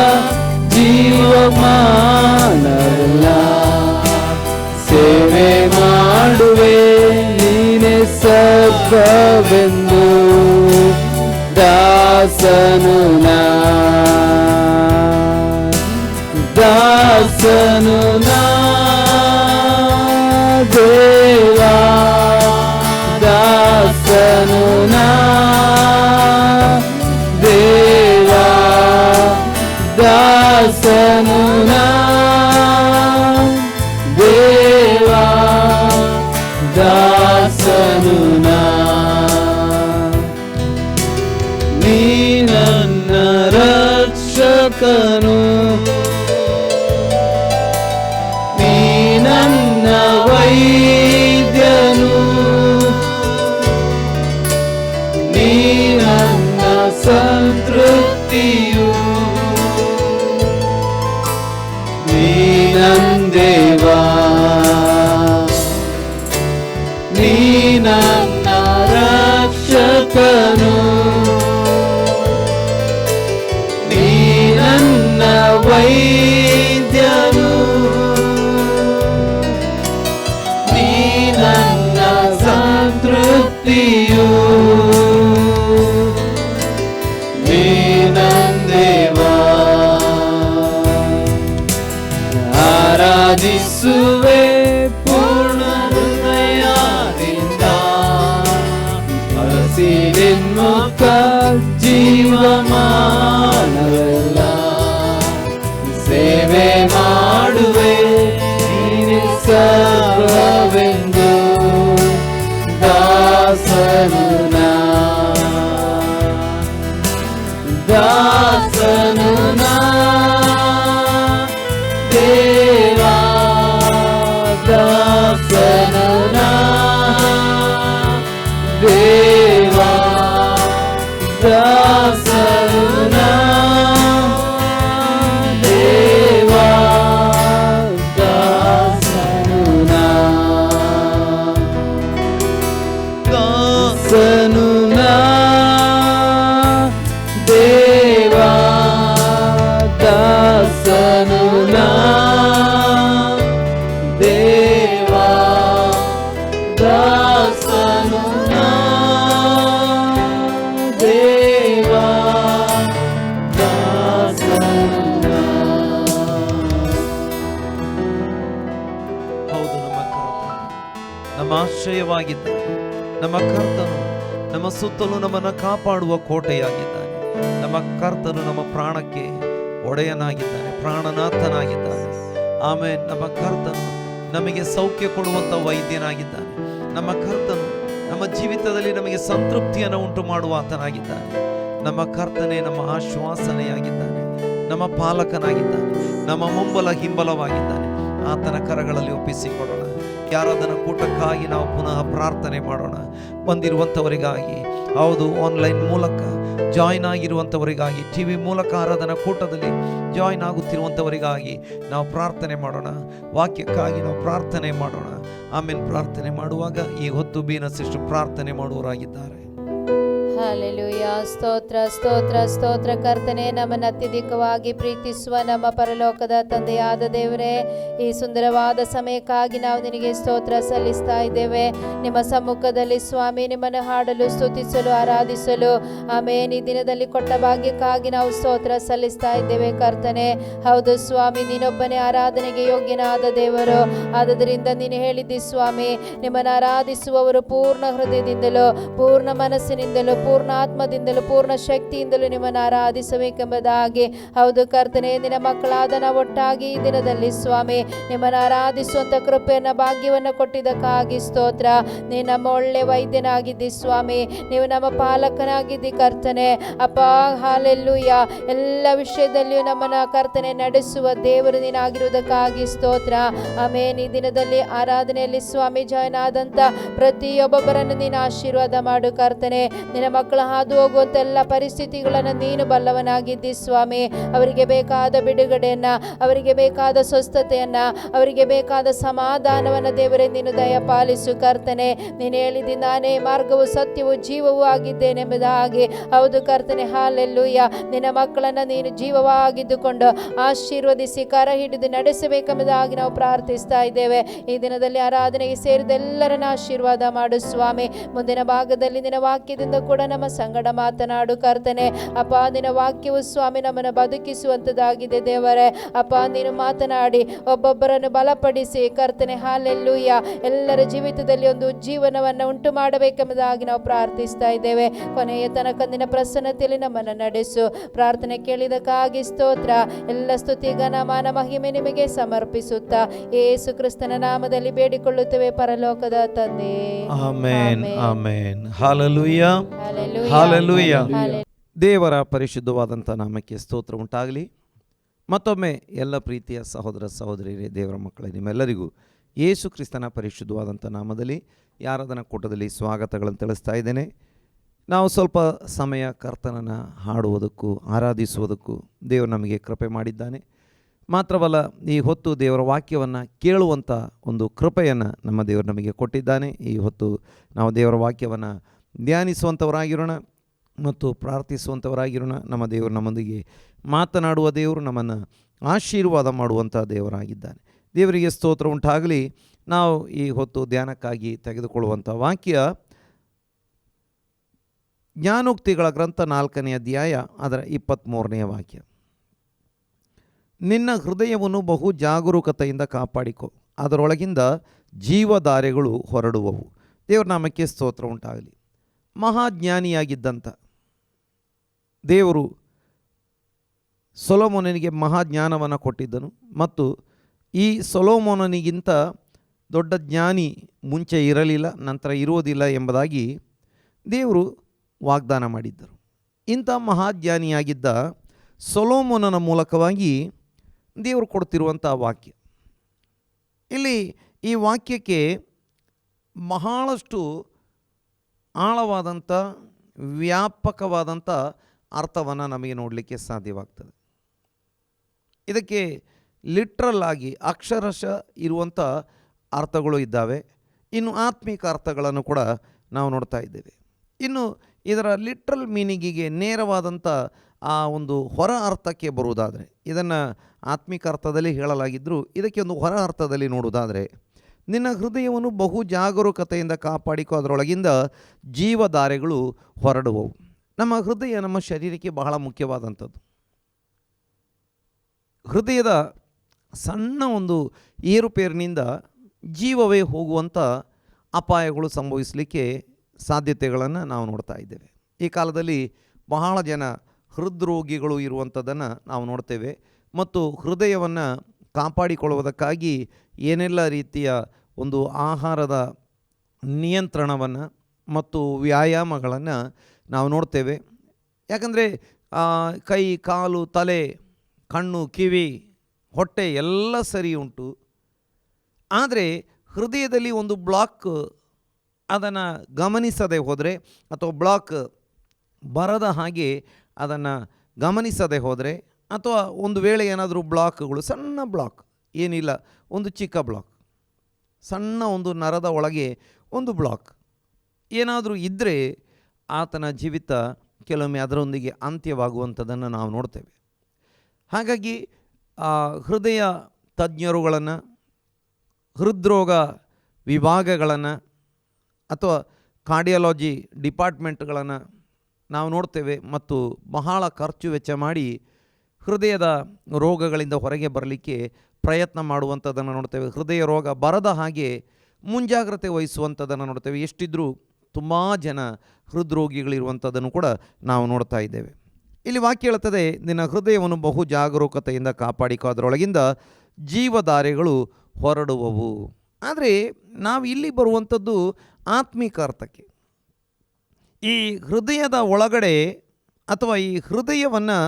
ಮಾನವಿಲ್ಲ. ಸೇವೆ ಮಾಡುವೆ ನೀನೆ ಸರ್ವವೆಂದು, ದಾಸನು ನಾ, ದಾಸನು ನಾ ದೇವಾ, ದಾಸನು ನಾ ದೇವಾ, ದಾಸನು ನಾ ದೇವಾ, ದಾಸನು ನಾ. ನೀ ನನ್ನ ರಕ್ಷಕನು, ನೀ ನನ್ನ ವೈದ್ಯನು, ನೀ ನನ್ನ ಸಂತೃಪ್ತಿಯು, ನೀ ನನ್ನ ದೇವಾ, ನೀ ನನ್ನ ರಕ್ಷಕನು, ನೀ ನನ್ನ ವೈದ್ಯನು, ನೀ ನನ್ನ ಸಂತೃಪ್ತಿಯು, ನೀ ನನ್ನ ದೇವಾ. ಆರಾಧಿಸುವೆ ಪೂರ್ಣ ಹೃದಯದಿಂದ, ಹರಸಿ ನಿನ್ಮುಖ ಜೀವಮಾನವೆಲ್ಲ. ಸೇವೆ ಮಾಡುವೆ ನೀನೆ ಸರ್ವವೆಂದು, ದಾಸನು ನಾ, ದಾಸನು ನಾ ದೇವಾ, ದಾಸನು ನಾ ದೇವಾ, ದಾಸನು ನಾ ದೇವಾ, ದಾಸನು ನಾ, ದಾಸನು ನಾ ದೇವಾ, ದಾಸನು ನಾ ದೇವಾ, ದಾಸನು ನಾ ದೇವಾ, ದಾಸನು ನಾ. ಹೌದು, ನಮ್ಮ ಕರ್ತನು ನಮ್ಮ ಆಶ್ರಯವಾಗಿದ್ದಾನೆ. ನಮ್ಮ ಕರ್ತನು ನಮ್ಮ ಸುತ್ತಲೂ ನಮ್ಮನ್ನು ಕಾಪಾಡುವ ಕೋಟೆಯಾಗಿದ್ದಾನೆ. ನಮ್ಮ ಕರ್ತನು ನಮ್ಮ ಪ್ರಾಣಕ್ಕೆ ಒಡೆಯನಾಗಿದ್ದಾನೆ, ಪ್ರಾಣನಾಥನಾಗಿದ್ದಾನೆ. ಆಮೇಲೆ ನಮ್ಮ ಕರ್ತನು ನಮಗೆ ಸೌಖ್ಯ ಕೊಡುವಂಥ ವೈದ್ಯನಾಗಿದ್ದಾನೆ. ನಮ್ಮ ಕರ್ತನು ನಮ್ಮ ಜೀವಿತದಲ್ಲಿ ನಮಗೆ ಸಂತೃಪ್ತಿಯನ್ನು ಉಂಟು ಮಾಡುವ ಆತನಾಗಿದ್ದಾನೆ. ನಮ್ಮ ಕರ್ತನೇ ನಮ್ಮ ಆಶ್ವಾಸನೆಯಾಗಿದ್ದಾನೆ, ನಮ್ಮ ಪಾಲಕನಾಗಿದ್ದಾನೆ, ನಮ್ಮ ಮುಂಬಲ ಹಿಂಬಲವಾಗಿದ್ದಾನೆ. ಆತನ ಕರಗಳಲ್ಲಿ ಒಪ್ಪಿಸಿಕೊಡೋಣ. ಯಾರಾಧನ ಕೂಟಕ್ಕಾಗಿ ನಾವು ಪುನಃ ಪ್ರಾರ್ಥನೆ ಮಾಡೋಣ. ಬಂದಿರುವಂಥವರಿಗಾಗಿ, ಹೌದು, ಆನ್ಲೈನ್ ಮೂಲಕ ಜಾಯ್ನ್ ಆಗಿರುವಂಥವರಿಗಾಗಿ, ಟಿ ವಿ ಮೂಲಕ ಆರಾಧನಾ ಕೂಟದಲ್ಲಿ ಜಾಯ್ನ್ ಆಗುತ್ತಿರುವಂಥವರಿಗಾಗಿ ನಾವು ಪ್ರಾರ್ಥನೆ ಮಾಡೋಣ. ವಾಕ್ಯಕ್ಕಾಗಿ ನಾವು ಪ್ರಾರ್ಥನೆ ಮಾಡೋಣ. ಆಮೇಲೆ ಪ್ರಾರ್ಥನೆ ಮಾಡುವಾಗ ಈ ಹೊತ್ತು ಬೀನ ಸಿಸ್ಟರ್ ಪ್ರಾರ್ಥನೆ ಮಾಡುವವರಾಗಿದ್ದಾರೆ. ಹಲ್ಲೆಲೂಯಾ. ಸ್ತೋತ್ರ ಸ್ತೋತ್ರ ಸ್ತೋತ್ರ. ಕರ್ತನೆ, ನಮ್ಮನ್ನು ಅತ್ಯಧಿಕವಾಗಿ ಪ್ರೀತಿಸುವ ನಮ್ಮ ಪರಲೋಕದ ತಂದೆಯಾದ ದೇವರೇ, ಈ ಸುಂದರವಾದ ಸಮಯಕ್ಕಾಗಿ ನಾವು ನಿನಗೆ ಸ್ತೋತ್ರ ಸಲ್ಲಿಸ್ತಾ ಇದ್ದೇವೆ. ನಿಮ್ಮ ಸಮ್ಮುಖದಲ್ಲಿ ಸ್ವಾಮಿ ನಿಮ್ಮನ್ನು ಹಾಡಲು, ಸ್ತುತಿಸಲು, ಆರಾಧಿಸಲು ಆಮೇನ್ ಈ ದಿನದಲ್ಲಿ ಕೊಟ್ಟ ಭಾಗ್ಯಕ್ಕಾಗಿ ನಾವು ಸ್ತೋತ್ರ ಸಲ್ಲಿಸ್ತಾ ಇದ್ದೇವೆ. ಕರ್ತನೆ, ಹೌದು ಸ್ವಾಮಿ, ನೀನೊಬ್ಬನೇ ಆರಾಧನೆಗೆ ಯೋಗ್ಯನಾದ ದೇವರು. ಆದುದರಿಂದ ನೀನು ಹೇಳಿದ್ದಿ ಸ್ವಾಮಿ, ನಿಮ್ಮನ್ನು ಆರಾಧಿಸುವವರು ಪೂರ್ಣ ಹೃದಯದಿಂದಲೂ, ಪೂರ್ಣ ಮನಸ್ಸಿನಿಂದಲೂ, ಪೂರ್ಣ ಆತ್ಮದಿಂದಲೂ, ಪೂರ್ಣ ಶಕ್ತಿಯಿಂದಲೂ ನಿಮ್ಮನ್ನು ಆರಾಧಿಸಬೇಕೆಂಬುದಾಗಿ. ಹೌದು ಕರ್ತನೆ, ನಿನ್ನ ಮಕ್ಕಳಾದ ನಾವು ಒಟ್ಟಾಗಿ ಈ ದಿನದಲ್ಲಿ ಸ್ವಾಮಿ ನಿಮ್ಮನ್ನು ಆರಾಧಿಸುವಂಥ ಕೃಪೆಯನ್ನು, ಭಾಗ್ಯವನ್ನು ಕೊಟ್ಟಿದ್ದಕ್ಕಾಗಿ ಸ್ತೋತ್ರ. ನೀನು ನಮ್ಮ ಒಳ್ಳೆ ವೈದ್ಯನಾಗಿದ್ದಿ ಸ್ವಾಮಿ, ನೀವು ನಮ್ಮ ಪಾಲಕನಾಗಿದ್ದಿ ಕರ್ತನೆ. ಅಪ್ಪ ಹಾಲೆಲ್ಲೂಯ. ಎಲ್ಲ ವಿಷಯದಲ್ಲಿಯೂ ನಮ್ಮನ್ನು ಕರ್ತನೆ ನಡೆಸುವ ದೇವರು ನೀನಾಗಿರುವುದಕ್ಕಾಗಿ ಸ್ತೋತ್ರ. ಆಮೇನ್. ಈ ದಿನದಲ್ಲಿ ಆರಾಧನೆಯಲ್ಲಿ ಸ್ವಾಮಿ ಜಾಯ್ನ್ ಆದಂಥ ಪ್ರತಿಯೊಬ್ಬೊಬ್ಬರನ್ನು ನೀನು ಆಶೀರ್ವಾದ ಮಾಡು ಕರ್ತನೆ. ನಿನ್ನ ಮಕ್ಕಳು ಹಾದು ಹೋಗುವಂತ ಎಲ್ಲ ಪರಿಸ್ಥಿತಿಗಳನ್ನು ನೀನು ಬಲ್ಲವನಾಗಿದ್ದಿ ಸ್ವಾಮಿ. ಅವರಿಗೆ ಬೇಕಾದ ಬಿಡುಗಡೆಯನ್ನ, ಅವರಿಗೆ ಬೇಕಾದ ಸ್ವಸ್ಥತೆಯನ್ನ, ಅವರಿಗೆ ಬೇಕಾದ ಸಮಾಧಾನವನ್ನ ದೇವರೇ ನೀನು ದಯಪಾಲಿಸು ಕರ್ತನೆ. ನೀನು ಹೇಳಿದಿ ನಾನೇ ಮಾರ್ಗವು ಸತ್ಯವು ಜೀವವೂ ಆಗಿದ್ದೇನೆಂಬುದಾಗಿ. ಹೌದು ಕರ್ತನೆ, ಹಾಲೆಲ್ಲೂಯ್ಯ. ನಿನ್ನ ಮಕ್ಕಳನ್ನ ನೀನು ಜೀವವಾಗಿದ್ದುಕೊಂಡು ಆಶೀರ್ವದಿಸಿ ಕರ ಹಿಡಿದು ನಡೆಸಬೇಕೆಂಬುದಾಗಿ ನಾವು ಪ್ರಾರ್ಥಿಸ್ತಾ ಇದ್ದೇವೆ. ಈ ದಿನದಲ್ಲಿ ಆರಾಧನೆಗೆ ಸೇರಿದ ಎಲ್ಲರನ್ನ ಆಶೀರ್ವಾದ ಮಾಡು ಸ್ವಾಮಿ. ಮುಂದಿನ ಭಾಗದಲ್ಲಿ ನಿನ್ನ ವಾಕ್ಯದಿಂದ ಕೂಡ ನಮ್ಮ ಸಂಗಡ ಮಾತನಾಡು ಕರ್ತನೆ. ಅಪ್ಪ, ನಿನ್ನ ವಾಕ್ಯವು ಸ್ವಾಮಿ ನಮ್ಮನ್ನು ಬದುಕಿಸುವಂತದ್ದಾಗಿದೆ ದೇವರೇ. ಅಪ್ಪ, ನೀನು ಮಾತನಾಡಿ ಒಬ್ಬೊಬ್ಬರನ್ನು ಬಲಪಡಿಸಿ ಕರ್ತನೆ, ಹಾಲೆಲ್ಲೂಯ್ಯ, ಎಲ್ಲರ ಜೀವಿತದಲ್ಲಿ ಒಂದು ಜೀವನವನ್ನು ಉಂಟು ಮಾಡಬೇಕೆಂಬುದಾಗಿ ನಾವು ಪ್ರಾರ್ಥಿಸ್ತಾ ಇದ್ದೇವೆ. ಕೊನೆಯ ತನಕ ನಿನ್ನ ಪ್ರಸನ್ನತೆಯಲ್ಲಿ ನಮ್ಮನ್ನು ನಡೆಸು. ಪ್ರಾರ್ಥನೆ ಕೇಳಿದಕ್ಕಾಗಿ ಸ್ತೋತ್ರ. ಎಲ್ಲ ಸ್ತುತಿ ಘನ ಮಾನ ಮಹಿಮೆ ನಿಮಗೆ ಸಮರ್ಪಿಸುತ್ತಾ ಯೇಸು ಕ್ರಿಸ್ತನ ನಾಮದಲ್ಲಿ ಬೇಡಿಕೊಳ್ಳುತ್ತೇವೆ ಪರಲೋಕದ ತಂದೆ. Amen, amen. Hallelujah, hallelujah, hallelujah. Hallelujah. ದೇವರ ಪರಿಶುದ್ಧವಾದಂಥ ನಾಮಕ್ಕೆ ಸ್ತೋತ್ರ ಉಂಟಾಗಲಿ. ಮತ್ತೊಮ್ಮೆ ಎಲ್ಲ ಪ್ರೀತಿಯ ಸಹೋದರ ಸಹೋದರಿಯರೇ, ದೇವರ ಮಕ್ಕಳೇ, ನಿಮ್ಮೆಲ್ಲರಿಗೂ ಯೇಸು ಕ್ರಿಸ್ತನ ಪರಿಶುದ್ಧವಾದಂಥ ನಾಮದಲ್ಲಿ ಆರಾಧನಾ ಕೂಟದಲ್ಲಿ ಸ್ವಾಗತಗಳನ್ನು ತಿಳಿಸ್ತಾ ಇದ್ದೇನೆ. ನಾವು ಸ್ವಲ್ಪ ಸಮಯ ಕರ್ತನನ್ನು ಹಾಡುವುದಕ್ಕೂ ಆರಾಧಿಸುವುದಕ್ಕೂ ದೇವರು ನಮಗೆ ಕೃಪೆ ಮಾಡಿದ್ದಾನೆ. ಮಾತ್ರವಲ್ಲ, ಈ ಹೊತ್ತು ದೇವರ ವಾಕ್ಯವನ್ನು ಕೇಳುವಂಥ ಒಂದು ಕೃಪೆಯನ್ನು ನಮ್ಮ ದೇವರು ನಮಗೆ ಕೊಟ್ಟಿದ್ದಾನೆ. ಈ ಹೊತ್ತು ನಾವು ದೇವರ ವಾಕ್ಯವನ್ನು ಧ್ಯಾನಿಸುವಂಥವರಾಗಿರೋಣ ಮತ್ತು ಪ್ರಾರ್ಥಿಸುವಂಥವರಾಗಿರೋಣ. ನಮ್ಮ ದೇವರು ನಮ್ಮೊಂದಿಗೆ ಮಾತನಾಡುವ ದೇವರು, ನಮ್ಮನ್ನು ಆಶೀರ್ವಾದ ಮಾಡುವಂಥ ದೇವರಾಗಿದ್ದಾನೆ. ದೇವರಿಗೆ ಸ್ತೋತ್ರ ಉಂಟಾಗಲಿ. ನಾವು ಈ ಹೊತ್ತು ಧ್ಯಾನಕ್ಕಾಗಿ ತೆಗೆದುಕೊಳ್ಳುವಂಥ ವಾಕ್ಯ ಜ್ಞಾನೋಕ್ತಿಗಳ ಗ್ರಂಥ 4ನೇ ಅಧ್ಯಾಯ ಅದರ 23ನೇ ವಾಕ್ಯ. ನಿನ್ನ ಹೃದಯವನ್ನು ಬಹು ಜಾಗರೂಕತೆಯಿಂದ ಕಾಪಾಡಿಕೊ, ಅದರೊಳಗಿಂದ ಜೀವಧಾರೆಗಳು ಹೊರಡುವವು. ದೇವರ ನಾಮಕ್ಕೆ ಸ್ತೋತ್ರ ಉಂಟಾಗಲಿ. ಮಹಾಜ್ಞಾನಿಯಾಗಿದ್ದಂಥ ದೇವರು ಸೊಲೊಮೋನನಿಗೆ ಮಹಾಜ್ಞಾನವನ್ನು ಕೊಟ್ಟಿದ್ದನು ಮತ್ತು ಈ ಸೊಲೊಮೋನನಿಗಿಂತ ದೊಡ್ಡ ಜ್ಞಾನಿ ಮುಂಚೆ ಇರಲಿಲ್ಲ, ನಂತರ ಇರುವುದಿಲ್ಲ ಎಂಬುದಾಗಿ ದೇವರು ವಾಗ್ದಾನ ಮಾಡಿದ್ದರು. ಇಂಥ ಮಹಾಜ್ಞಾನಿಯಾಗಿದ್ದ ಸೊಲೊಮೋನನ ಮೂಲಕವಾಗಿ ದೇವರು ಕೊಡ್ತಿರುವಂಥ ವಾಕ್ಯ. ಇಲ್ಲಿ ಈ ವಾಕ್ಯಕ್ಕೆ ಬಹಳಷ್ಟು ಆಳವಾದಂಥ ವ್ಯಾಪಕವಾದಂಥ ಅರ್ಥವನ್ನು ನಮಗೆ ನೋಡಲಿಕ್ಕೆ ಸಾಧ್ಯವಾಗ್ತದೆ. ಇದಕ್ಕೆ ಲಿಟ್ರಲ್ ಆಗಿ ಅಕ್ಷರಶಃ ಇರುವಂಥ ಅರ್ಥಗಳು ಇದ್ದಾವೆ. ಇನ್ನು ಆತ್ಮಿಕ ಅರ್ಥಗಳನ್ನು ಕೂಡ ನಾವು ನೋಡ್ತಾ ಇದ್ದೇವೆ. ಇನ್ನು ಇದರ ಲಿಟ್ರಲ್ ಮೀನಿಂಗಿಗೆ ನೇರವಾದಂಥ ಆ ಒಂದು ಹೊರ ಅರ್ಥಕ್ಕೆ ಬರುವುದಾದರೆ, ಇದನ್ನು ಆತ್ಮಿಕ ಅರ್ಥದಲ್ಲಿ ಹೇಳಲಾಗಿದ್ದರೂ ಇದಕ್ಕೆ ಒಂದು ಹೊರ ಅರ್ಥದಲ್ಲಿ ನೋಡುವುದಾದರೆ, ನಿನ್ನ ಹೃದಯವನ್ನು ಬಹು ಜಾಗರೂಕತೆಯಿಂದ ಕಾಪಾಡಿಕೊ, ಅದರೊಳಗಿಂದ ಜೀವಧಾರೆಗಳು ಹೊರಡುವವು. ನಮ್ಮ ಹೃದಯ ನಮ್ಮ ಶರೀರಕ್ಕೆ ಬಹಳ ಮುಖ್ಯವಾದಂಥದ್ದು. ಹೃದಯದ ಸಣ್ಣ ಒಂದು ಏರುಪೇರಿನಿಂದ ಜೀವವೇ ಹೋಗುವಂಥ ಅಪಾಯಗಳು ಸಂಭವಿಸಲಿಕ್ಕೆ ಸಾಧ್ಯತೆಗಳನ್ನು ನಾವು ನೋಡ್ತಾ ಇದ್ದೇವೆ. ಈ ಕಾಲದಲ್ಲಿ ಬಹಳ ಜನ ಹೃದ್ರೋಗಿಗಳು ಇರುವಂಥದ್ದನ್ನು ನಾವು ನೋಡ್ತೇವೆ. ಮತ್ತು ಹೃದಯವನ್ನು ಕಾಪಾಡಿಕೊಳ್ಳುವುದಕ್ಕಾಗಿ ಏನೆಲ್ಲ ರೀತಿಯ ಒಂದು ಆಹಾರದ ನಿಯಂತ್ರಣವನ್ನು ಮತ್ತು ವ್ಯಾಯಾಮಗಳನ್ನು ನಾವು ನೋಡ್ತೇವೆ. ಯಾಕಂದರೆ ಕೈ, ಕಾಲು, ತಲೆ, ಕಣ್ಣು, ಕಿವಿ, ಹೊಟ್ಟೆ ಎಲ್ಲ ಸರಿ ಉಂಟು. ಆದರೆ ಹೃದಯದಲ್ಲಿ ಒಂದು ಬ್ಲಾಕ್ ಅದನ್ನು ಗಮನಿಸದೆ ಹೋದರೆ, ಅಥವಾ ಬ್ಲಾಕ್ ಬರದ ಹಾಗೆ ಅದನ್ನು ಗಮನಿಸದೆ ಹೋದರೆ, ಅಥವಾ ಒಂದು ವೇಳೆ ಏನಾದರೂ ಬ್ಲಾಕ್ಗಳು, ಸಣ್ಣ ಬ್ಲಾಕ್ ಏನಿಲ್ಲ, ಒಂದು ಚಿಕ್ಕ ಬ್ಲಾಕ್, ಸಣ್ಣ ಒಂದು ನರದ ಒಳಗೆ ಒಂದು ಬ್ಲಾಕ್ ಏನಾದರೂ ಇದ್ದರೆ ಆತನ ಜೀವಿತ ಕೆಲವೊಮ್ಮೆ ಅದರೊಂದಿಗೆ ಅಂತ್ಯವಾಗುವಂಥದ್ದನ್ನು ನಾವು ನೋಡ್ತೇವೆ. ಹಾಗಾಗಿ ಹೃದಯ ತಜ್ಞರುಗಳನ್ನು, ಹೃದ್ರೋಗ ವಿಭಾಗಗಳನ್ನು ಅಥವಾ ಕಾರ್ಡಿಯಾಲಜಿ ಡಿಪಾರ್ಟ್ಮೆಂಟ್ಗಳನ್ನು ನಾವು ನೋಡ್ತೇವೆ. ಮತ್ತು ಬಹಳ ಖರ್ಚು ವೆಚ್ಚ ಮಾಡಿ ಹೃದಯದ ರೋಗಗಳಿಂದ ಹೊರಗೆ ಬರಲಿಕ್ಕೆ ಪ್ರಯತ್ನ ಮಾಡುವಂಥದ್ದನ್ನು ನೋಡ್ತೇವೆ. ಹೃದಯ ರೋಗ ಬರದ ಹಾಗೆ ಮುಂಜಾಗ್ರತೆ ವಹಿಸುವಂಥದ್ದನ್ನು ನೋಡ್ತೇವೆ. ಎಷ್ಟಿದ್ರೂ ತುಂಬ ಜನ ಹೃದ್ರೋಗಿಗಳಿರುವಂಥದ್ದನ್ನು ಕೂಡ ನಾವು ನೋಡ್ತಾ ಇದ್ದೇವೆ. ಇಲ್ಲಿ ವಾಕ್ಯ ಹೇಳ್ತದೆ, ನಿನ್ನ ಹೃದಯವನ್ನು ಬಹು ಜಾಗರೂಕತೆಯಿಂದ ಕಾಪಾಡಿಕೊ, ಅದರೊಳಗಿಂದ ಜೀವಧಾರೆಗಳು ಹೊರಡುವವು. ಆದರೆ ನಾವು ಇಲ್ಲಿ ಬರುವಂಥದ್ದು ಆತ್ಮಿಕ ಅರ್ಥಕ್ಕೆ. ಈ ಹೃದಯದ ಒಳಗಡೆ ಅಥವಾ ಈ ಹೃದಯವನ್ನು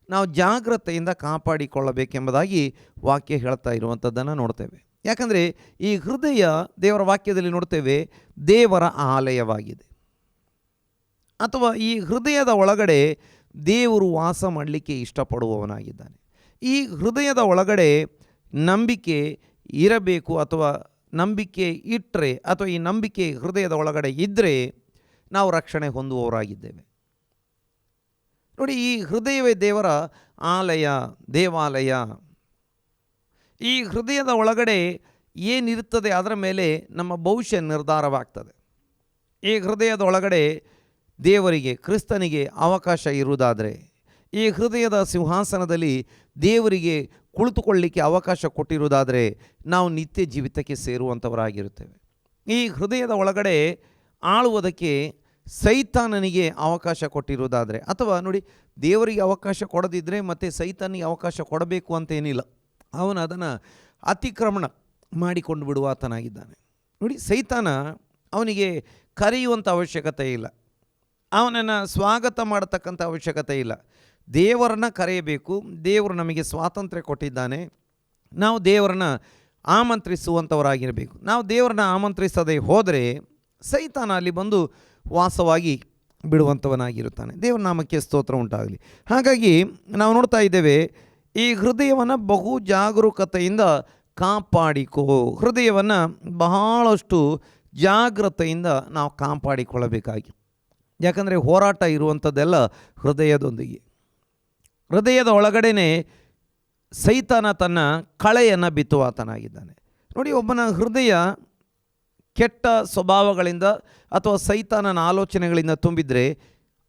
ನಾವು ಜಾಗ್ರತೆಯಿಂದ ಕಾಪಾಡಿಕೊಳ್ಳಬೇಕೆಂಬುದಾಗಿ ವಾಕ್ಯ ಹೇಳ್ತಾ ಇರುವಂಥದ್ದನ್ನು ನೋಡ್ತೇವೆ. ಯಾಕಂದರೆ ಈ ಹೃದಯ ದೇವರ ವಾಕ್ಯದಲ್ಲಿ ನೋಡ್ತೇವೆ ದೇವರ ಆಲಯವಾಗಿದೆ. ಅಥವಾ ಈ ಹೃದಯದ ಒಳಗಡೆ ದೇವರು ವಾಸ ಮಾಡಲಿಕ್ಕೆ ಇಷ್ಟಪಡುವವನಾಗಿದ್ದಾನೆ. ಈ ಹೃದಯದ ಒಳಗಡೆ ನಂಬಿಕೆ ಇರಬೇಕು, ಅಥವಾ ನಂಬಿಕೆ ಇಟ್ಟರೆ, ಅಥವಾ ಈ ನಂಬಿಕೆ ಹೃದಯದ ಒಳಗಡೆ ಇದ್ದರೆ ನಾವು ರಕ್ಷಣೆ ಹೊಂದುವವರಾಗಿದ್ದೇವೆ. ನೋಡಿ, ಈ ಹೃದಯವೇ ದೇವರ ಆಲಯ, ದೇವಾಲಯ. ಈ ಹೃದಯದ ಒಳಗಡೆ ಏನಿರುತ್ತದೆ ಅದರ ಮೇಲೆ ನಮ್ಮ ಭವಿಷ್ಯ ನಿರ್ಧಾರವಾಗ್ತದೆ. ಈ ಹೃದಯದ ಒಳಗಡೆ ದೇವರಿಗೆ, ಕ್ರಿಸ್ತನಿಗೆ ಅವಕಾಶ ಇರುವುದಾದರೆ, ಈ ಹೃದಯದ ಸಿಂಹಾಸನದಲ್ಲಿ ದೇವರಿಗೆ ಕುಳಿತುಕೊಳ್ಳಲಿಕ್ಕೆ ಅವಕಾಶ ಕೊಟ್ಟಿರುವುದಾದರೆ ನಾವು ನಿತ್ಯ ಜೀವಿತಕ್ಕೆ ಸೇರುವಂಥವರಾಗಿರುತ್ತೇವೆ. ಈ ಹೃದಯದ ಒಳಗಡೆ ಆಳುವುದಕ್ಕೆ ಸೈತಾನನಿಗೆ ಅವಕಾಶ ಕೊಟ್ಟಿರುವುದಾದರೆ, ಅಥವಾ ನೋಡಿ, ದೇವರಿಗೆ ಅವಕಾಶ ಕೊಡದಿದ್ದರೆ ಮತ್ತು ಸೈತಾನಿಗೆ ಅವಕಾಶ ಕೊಡಬೇಕು ಅಂತೇನಿಲ್ಲ, ಅವನು ಅದನ್ನು ಅತಿಕ್ರಮಣ ಮಾಡಿಕೊಂಡು ಬಿಡುವಾತನಾಗಿದ್ದಾನೆ. ನೋಡಿ, ಸೈತಾನ ಅವನಿಗೆ ಕರೆಯುವಂಥ ಅವಶ್ಯಕತೆ ಇಲ್ಲ, ಅವನನ್ನು ಸ್ವಾಗತ ಮಾಡತಕ್ಕಂಥ ಅವಶ್ಯಕತೆ ಇಲ್ಲ. ದೇವರನ್ನು ಕರೆಯಬೇಕು. ದೇವರು ನಮಗೆ ಸ್ವಾತಂತ್ರ್ಯ ಕೊಟ್ಟಿದ್ದಾನೆ. ನಾವು ದೇವರನ್ನು ಆಮಂತ್ರಿಸುವಂಥವರಾಗಿರಬೇಕು. ನಾವು ದೇವರನ್ನ ಆಮಂತ್ರಿಸದೆ ಹೋದರೆ ಸೈತಾನ ಅಲ್ಲಿ ಬಂದು ವಾಸವಾಗಿ ಬಿಡುವಂಥವನಾಗಿರುತ್ತಾನೆ. ದೇವರ ನಾಮಕ್ಕೆ ಸ್ತೋತ್ರ ಉಂಟಾಗಲಿ. ಹಾಗಾಗಿ ನಾವು ನೋಡ್ತಾ ಇದ್ದೇವೆ, ಈ ಹೃದಯವನ್ನು ಬಹು ಜಾಗರೂಕತೆಯಿಂದ ಕಾಪಾಡಿಕೋ. ಹೃದಯವನ್ನು ಬಹಳಷ್ಟು ಜಾಗ್ರತೆಯಿಂದ ನಾವು ಕಾಪಾಡಿಕೊಳ್ಳಬೇಕಾಗಿ, ಯಾಕಂದರೆ ಹೋರಾಟ ಇರುವಂಥದ್ದೆಲ್ಲ ಹೃದಯದೊಂದಿಗೆ. ಹೃದಯದ ಒಳಗಡೆನೇ ಸೈತಾನ ತನ್ನ ಕಳೆಯನ್ನು ಬಿತ್ತುವಾತನಾಗಿದ್ದಾನೆ. ನೋಡಿ, ಒಬ್ಬನ ಹೃದಯ ಕೆಟ್ಟ ಸ್ವಭಾವಗಳಿಂದ ಅಥವಾ ಸೈತಾನನ ಆಲೋಚನೆಗಳಿಂದ ತುಂಬಿದರೆ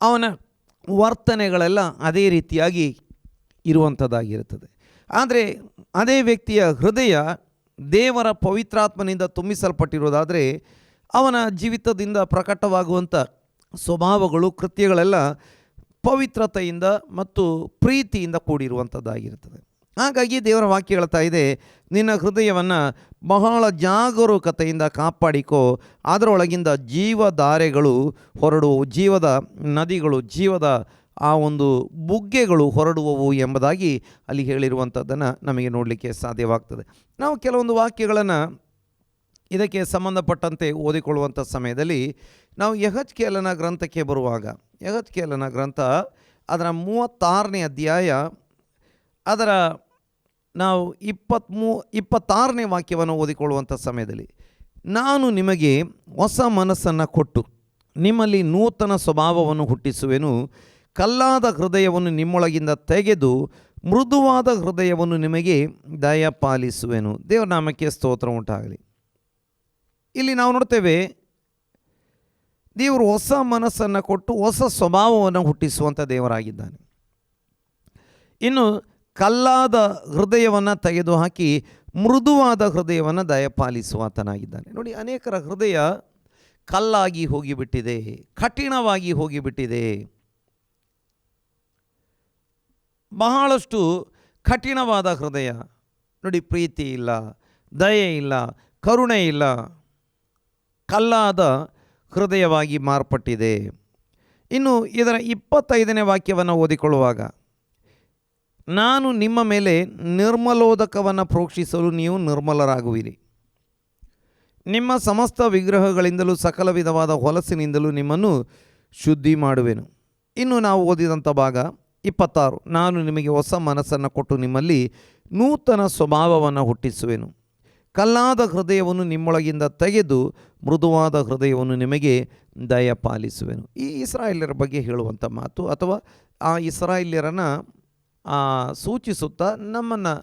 ಅವನ ವರ್ತನೆಗಳೆಲ್ಲ ಅದೇ ರೀತಿಯಾಗಿ ಇರುವಂಥದ್ದಾಗಿರುತ್ತದೆ. ಆದರೆ ಅದೇ ವ್ಯಕ್ತಿಯ ಹೃದಯ ದೇವರ ಪವಿತ್ರಾತ್ಮನಿಂದ ತುಂಬಿಸಲ್ಪಟ್ಟಿರೋದಾದರೆ ಅವನ ಜೀವಿತದಿಂದ ಪ್ರಕಟವಾಗುವಂಥ ಸ್ವಭಾವಗಳು, ಕೃತ್ಯಗಳೆಲ್ಲ ಪವಿತ್ರತೆಯಿಂದ ಮತ್ತು ಪ್ರೀತಿಯಿಂದ ಕೂಡಿರುವಂಥದ್ದಾಗಿರುತ್ತದೆ. ಹಾಗಾಗಿ ದೇವರ ವಾಕ್ಯ ಹೇಳ್ತಾ ಇದೆ, ನಿನ್ನ ಹೃದಯವನ್ನು ಬಹಳ ಜಾಗರೂಕತೆಯಿಂದ ಕಾಪಾಡಿಕೋ, ಅದರೊಳಗಿಂದ ಜೀವಧಾರೆಗಳು ಹೊರಡುವವು, ಜೀವದ ನದಿಗಳು, ಜೀವದ ಆ ಒಂದು ಬುಗ್ಗೆಗಳು ಹೊರಡುವವು ಎಂಬುದಾಗಿ ಅಲ್ಲಿ ಹೇಳಿರುವಂಥದ್ದನ್ನು ನಮಗೆ ನೋಡಲಿಕ್ಕೆ ಸಾಧ್ಯವಾಗ್ತದೆ. ನಾವು ಕೆಲವೊಂದು ವಾಕ್ಯಗಳನ್ನು ಇದಕ್ಕೆ ಸಂಬಂಧಪಟ್ಟಂತೆ ಓದಿಕೊಳ್ಳುವಂಥ ಸಮಯದಲ್ಲಿ ನಾವು ಯೆಹೆಜ್ಕೇಲನ ಗ್ರಂಥಕ್ಕೆ ಬರುವಾಗ, ಯೆಹೆಜ್ಕೇಲನ ಗ್ರಂಥ ಅದರ 36ನೇ ಅಧ್ಯಾಯ, ಅದರ ನಾವು 26ನೇ ವಾಕ್ಯವನ್ನು ಓದಿಕೊಳ್ಳುವಂಥ ಸಮಯದಲ್ಲಿ, ನಾನು ನಿಮಗೆ ಹೊಸ ಮನಸ್ಸನ್ನು ಕೊಟ್ಟು ನಿಮ್ಮಲ್ಲಿ ನೂತನ ಸ್ವಭಾವವನ್ನು ಹುಟ್ಟಿಸುವೆನು, ಕಲ್ಲಾದ ಹೃದಯವನ್ನು ನಿಮ್ಮೊಳಗಿಂದ ತೆಗೆದು ಮೃದುವಾದ ಹೃದಯವನ್ನು ನಿಮಗೆ ದಯಪಾಲಿಸುವೆನು. ದೇವರ ನಾಮಕ್ಕೆ ಸ್ತೋತ್ರ ಉಂಟಾಗಲಿ. ಇಲ್ಲಿ ನಾವು ನೋಡ್ತೇವೆ, ದೇವರು ಹೊಸ ಮನಸ್ಸನ್ನು ಕೊಟ್ಟು ಹೊಸ ಸ್ವಭಾವವನ್ನು ಹುಟ್ಟಿಸುವಂಥ ದೇವರಾಗಿದ್ದಾನೆ. ಇನ್ನು ಕಲ್ಲಾದ ಹೃದಯವನ್ನು ತೆಗೆದುಹಾಕಿ ಮೃದುವಾದ ಹೃದಯವನ್ನು ದಯಪಾಲಿಸುವಾತನಾಗಿದ್ದಾನೆ. ನೋಡಿ, ಅನೇಕರ ಹೃದಯ ಕಲ್ಲಾಗಿ ಹೋಗಿಬಿಟ್ಟಿದೆ, ಕಠಿಣವಾಗಿ ಹೋಗಿಬಿಟ್ಟಿದೆ, ಬಹಳಷ್ಟು ಕಠಿಣವಾದ ಹೃದಯ. ನೋಡಿ, ಪ್ರೀತಿ ಇಲ್ಲ, ದಯೆ ಇಲ್ಲ, ಕರುಣೆ ಇಲ್ಲ, ಕಲ್ಲಾದ ಹೃದಯವಾಗಿ ಮಾರ್ಪಟ್ಟಿದೆ. ಇನ್ನು ಇದರ 25ನೇ ವಾಕ್ಯವನ್ನು ಓದಿಕೊಳ್ಳುವಾಗ, ನಾನು ನಿಮ್ಮ ಮೇಲೆ ನಿರ್ಮಲೋದಕವನ್ನು ಪ್ರೋಕ್ಷಿಸಲು ನೀವು ನಿರ್ಮಲರಾಗುವಿರಿ, ನಿಮ್ಮ ಸಮಸ್ತ ವಿಗ್ರಹಗಳಿಂದಲೂ ಸಕಲ ವಿಧವಾದ ಹೊಲಸಿನಿಂದಲೂ ನಿಮ್ಮನ್ನು ಶುದ್ಧಿ ಮಾಡುವೆನು. ಇನ್ನು ನಾವು ಓದಿದಂಥ ಭಾಗ 26, ನಾನು ನಿಮಗೆ ಹೊಸ ಮನಸ್ಸನ್ನು ಕೊಟ್ಟು ನಿಮ್ಮಲ್ಲಿ ನೂತನ ಸ್ವಭಾವವನ್ನು ಹುಟ್ಟಿಸುವೆನು, ಕಲ್ಲಾದ ಹೃದಯವನ್ನು ನಿಮ್ಮೊಳಗಿಂದ ತೆಗೆದು ಮೃದುವಾದ ಹೃದಯವನ್ನು ನಿಮಗೆ ದಯಪಾಲಿಸುವೆನು. ಈ ಇಸ್ರಾಯೇಲ್ಯರ ಬಗ್ಗೆ ಹೇಳುವಂಥ ಮಾತು, ಅಥವಾ ಆ ಇಸ್ರಾಯೇಲ್ಯರನ್ನು ಸೂಚಿಸುತ್ತಾ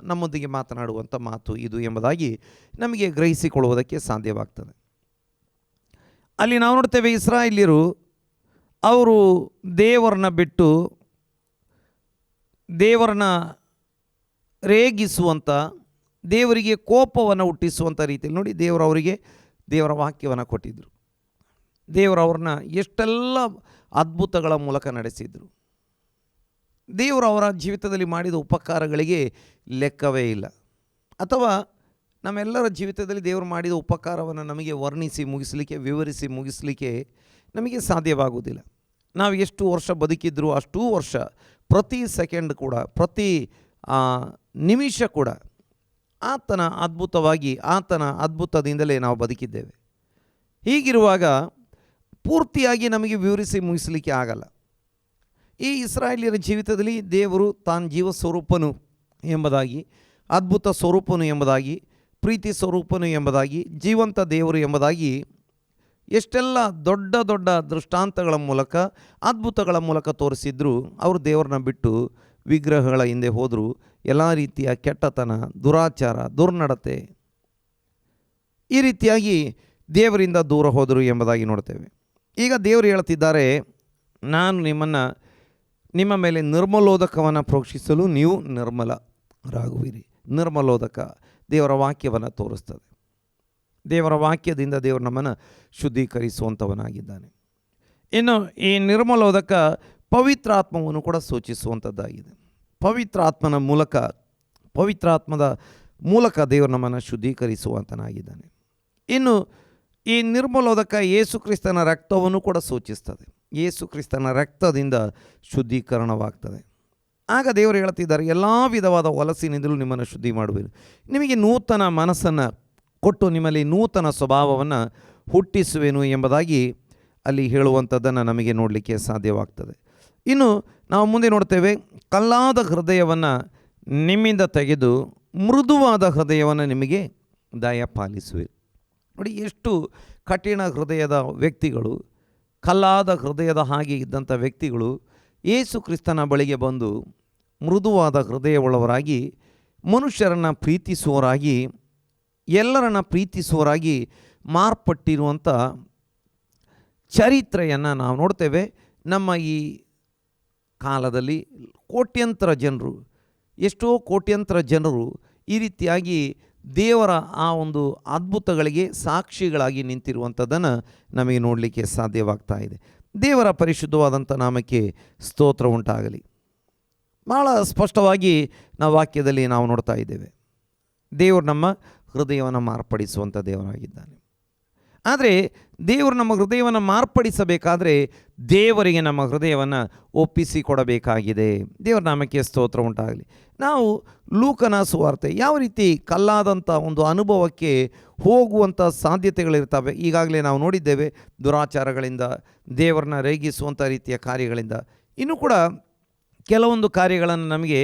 ನಮ್ಮೊಂದಿಗೆ ಮಾತನಾಡುವಂಥ ಮಾತು ಇದು ಎಂಬುದಾಗಿ ನಮಗೆ ಗ್ರಹಿಸಿಕೊಳ್ಳುವುದಕ್ಕೆ ಸಾಧ್ಯವಾಗ್ತದೆ. ಅಲ್ಲಿ ನಾವು ನೋಡ್ತೇವೆ, ಇಸ್ರಾಯೇಲ್ಯರು ಅವರು ದೇವರನ್ನ ಬಿಟ್ಟು ದೇವರನ್ನ ರೇಗಿಸುವಂಥ, ದೇವರಿಗೆ ಕೋಪವನ್ನು ಹುಟ್ಟಿಸುವಂಥ ರೀತಿಯಲ್ಲಿ ನೋಡಿ, ಅವರಿಗೆ ದೇವರ ವಾಕ್ಯವನ್ನು ಕೊಟ್ಟಿದ್ದರು. ದೇವರು ಅವ್ರನ್ನ ಎಷ್ಟೆಲ್ಲ ಅದ್ಭುತಗಳ ಮೂಲಕ ನಡೆಸಿದರು. ದೇವರು ಅವರ ಜೀವಿತದಲ್ಲಿ ಮಾಡಿದ ಉಪಕಾರಗಳಿಗೆ ಲೆಕ್ಕವೇ ಇಲ್ಲ. ಅಥವಾ ನಮ್ಮೆಲ್ಲರ ಜೀವಿತದಲ್ಲಿ ದೇವರು ಮಾಡಿದ ಉಪಕಾರವನ್ನು ನಮಗೆ ವರ್ಣಿಸಿ ಮುಗಿಸಲಿಕ್ಕೆ, ವಿವರಿಸಿ ಮುಗಿಸಲಿಕ್ಕೆ ನಮಗೆ ಸಾಧ್ಯವಾಗುವುದಿಲ್ಲ. ನಾವು ಎಷ್ಟು ವರ್ಷ ಬದುಕಿದ್ರೂ ಅಷ್ಟೂ ವರ್ಷ, ಪ್ರತಿ ಸೆಕೆಂಡ್ ಕೂಡ, ಪ್ರತಿ ನಿಮಿಷ ಕೂಡ ಆತನ ಅದ್ಭುತವಾಗಿ, ಆತನ ಅದ್ಭುತದಿಂದಲೇ ನಾವು ಬದುಕಿದ್ದೇವೆ. ಹೀಗಿರುವಾಗ ಪೂರ್ತಿಯಾಗಿ ನಮಗೆ ವಿವರಿಸಿ ಮುಗಿಸಲಿಕ್ಕೆ ಆಗಲ್ಲ. ಈ ಇಸ್ರಾಯೇಲ್ಯರ ಜೀವಿತದಲ್ಲಿ ದೇವರು ತಾನು ಜೀವ ಸ್ವರೂಪನು ಎಂಬುದಾಗಿ, ಅದ್ಭುತ ಸ್ವರೂಪನು ಎಂಬುದಾಗಿ, ಪ್ರೀತಿ ಸ್ವರೂಪನು ಎಂಬುದಾಗಿ, ಜೀವಂತ ದೇವರು ಎಂಬುದಾಗಿ ಎಷ್ಟೆಲ್ಲ ದೊಡ್ಡ ದೊಡ್ಡ ದೃಷ್ಟಾಂತಗಳ ಮೂಲಕ, ಅದ್ಭುತಗಳ ಮೂಲಕ ತೋರಿಸಿದ್ರು. ಅವರು ದೇವರನ್ನ ಬಿಟ್ಟು ವಿಗ್ರಹಗಳ ಹಿಂದೆ ಹೋದರು. ಎಲ್ಲ ರೀತಿಯ ಕೆಟ್ಟತನ, ದುರಾಚಾರ, ದುರ್ನಡತೆ, ಈ ರೀತಿಯಾಗಿ ದೇವರಿಂದ ದೂರ ಹೋದರು ಎಂಬುದಾಗಿ ನೋಡ್ತೇವೆ. ಈಗ ದೇವರು ಹೇಳ್ತಿದ್ದಾರೆ, ನಾನು ನಿಮ್ಮ ಮೇಲೆ ನಿರ್ಮಲೋದಕವನ್ನು ಪ್ರೋಕ್ಷಿಸಲು ನೀವು ನಿರ್ಮಲರಾಗುವಿರಿ. ನಿರ್ಮಲೋದಕ ದೇವರ ವಾಕ್ಯವನ್ನು ತೋರಿಸ್ತದೆ. ದೇವರ ವಾಕ್ಯದಿಂದ ದೇವರು ನಮ್ಮನ್ನು ಶುದ್ಧೀಕರಿಸುವಂಥವನಾಗಿದ್ದಾನೆ. ಇನ್ನು ಈ ನಿರ್ಮಲೋದಕ ಪವಿತ್ರಾತ್ಮವನ್ನು ಕೂಡ ಸೂಚಿಸುವಂಥದ್ದಾಗಿದೆ. ಪವಿತ್ರಾತ್ಮದ ಮೂಲಕ ದೇವರು ನಮ್ಮನ್ನು ಶುದ್ಧೀಕರಿಸುವಂತನಾಗಿದ್ದಾನೆ. ಇನ್ನು ಈ ನಿರ್ಮಲೋದಕ ಯೇಸು ಕ್ರಿಸ್ತನ ರಕ್ತವನ್ನು ಕೂಡ ಸೂಚಿಸ್ತದೆ. ಯೇಸು ಕ್ರಿಸ್ತನ ರಕ್ತದಿಂದ ಶುದ್ಧೀಕರಣವಾಗ್ತದೆ. ಆಗ ದೇವರು ಹೇಳ್ತಿದ್ದಾರೆ, ಎಲ್ಲ ವಿಧವಾದ ಹೊಲಸಿನಿಂದಲೂ ನಿಮ್ಮನ್ನು ಶುದ್ಧಿ ಮಾಡುವೆನು, ನಿಮಗೆ ನೂತನ ಮನಸ್ಸನ್ನು ಕೊಟ್ಟು ನಿಮ್ಮಲ್ಲಿ ನೂತನ ಸ್ವಭಾವವನ್ನು ಹುಟ್ಟಿಸುವೆನು ಎಂಬುದಾಗಿ ಅಲ್ಲಿ ಹೇಳುವಂಥದ್ದನ್ನು ನಮಗೆ ನೋಡಲಿಕ್ಕೆ ಸಾಧ್ಯವಾಗ್ತದೆ. ಇನ್ನು ನಾವು ಮುಂದೆ ನೋಡ್ತೇವೆ, ಕಲ್ಲಾದ ಹೃದಯವನ್ನು ನಿಮ್ಮಿಂದ ತೆಗೆದು ಮೃದುವಾದ ಹೃದಯವನ್ನು ನಿಮಗೆ ದಯಪಾಲಿಸುವೆ. ನೋಡಿ, ಎಷ್ಟು ಕಠಿಣ ಹೃದಯದ ವ್ಯಕ್ತಿಗಳು, ಕಲ್ಲಾದ ಹೃದಯದ ಹಾಗೆ ಇದ್ದಂಥ ವ್ಯಕ್ತಿಗಳು ಯೇಸು ಕ್ರಿಸ್ತನ ಬಳಿಗೆ ಬಂದು ಮೃದುವಾದ ಹೃದಯವುಳ್ಳವರಾಗಿ, ಮನುಷ್ಯರನ್ನು ಪ್ರೀತಿಸುವವರಾಗಿ, ಎಲ್ಲರನ್ನ ಪ್ರೀತಿಸುವವರಾಗಿ ಮಾರ್ಪಟ್ಟಿರುವಂಥ ಚರಿತ್ರೆಯನ್ನು ನಾವು ನೋಡ್ತೇವೆ. ನಮ್ಮ ಈ ಕಾಲದಲ್ಲಿ ಕೋಟ್ಯಂತರ ಜನರು ಈ ರೀತಿಯಾಗಿ ದೇವರ ಆ ಒಂದು ಅದ್ಭುತಗಳಿಗೆ ಸಾಕ್ಷಿಗಳಾಗಿ ನಿಂತಿರುವಂಥದ್ದನ್ನು ನಮಗೆ ನೋಡಲಿಕ್ಕೆ ಸಾಧ್ಯವಾಗ್ತಾ ಇದೆ. ದೇವರ ಪರಿಶುದ್ಧವಾದಂಥ ನಾಮಕ್ಕೆ ಸ್ತೋತ್ರ ಉಂಟಾಗಲಿ. ಭಾಳ ಸ್ಪಷ್ಟವಾಗಿ ನಾವು ವಾಕ್ಯದಲ್ಲಿ ನಾವು ನೋಡ್ತಾ ಇದ್ದೇವೆ, ದೇವರು ನಮ್ಮ ಹೃದಯವನ್ನು ಮಾರ್ಪಡಿಸುವಂಥ ದೇವರಾಗಿದ್ದಾನೆ. ಆದರೆ ದೇವರು ನಮ್ಮ ಹೃದಯವನ್ನು ಮಾರ್ಪಡಿಸಬೇಕಾದರೆ ದೇವರಿಗೆ ನಮ್ಮ ಹೃದಯವನ್ನು ಒಪ್ಪಿಸಿಕೊಡಬೇಕಾಗಿದೆ. ದೇವರ ನಾಮಕ್ಕೆ ಸ್ತೋತ್ರ ಉಂಟಾಗಲಿ. ನಾವು ಲೂಕನ ಸುವಾರ್ತೆ ಯಾವ ರೀತಿ ಕಲ್ಲಾದಂಥ ಒಂದು ಅನುಭವಕ್ಕೆ ಹೋಗುವಂಥ ಸಾಧ್ಯತೆಗಳಿರ್ತವೆ. ಈಗಾಗಲೇ ನಾವು ನೋಡಿದ್ದೇವೆ, ದುರಾಚಾರಗಳಿಂದ, ದೇವರನ್ನ ರೇಗಿಸುವಂಥ ರೀತಿಯ ಕಾರ್ಯಗಳಿಂದ. ಇನ್ನೂ ಕೂಡ ಕೆಲವೊಂದು ಕಾರ್ಯಗಳನ್ನು ನಮಗೆ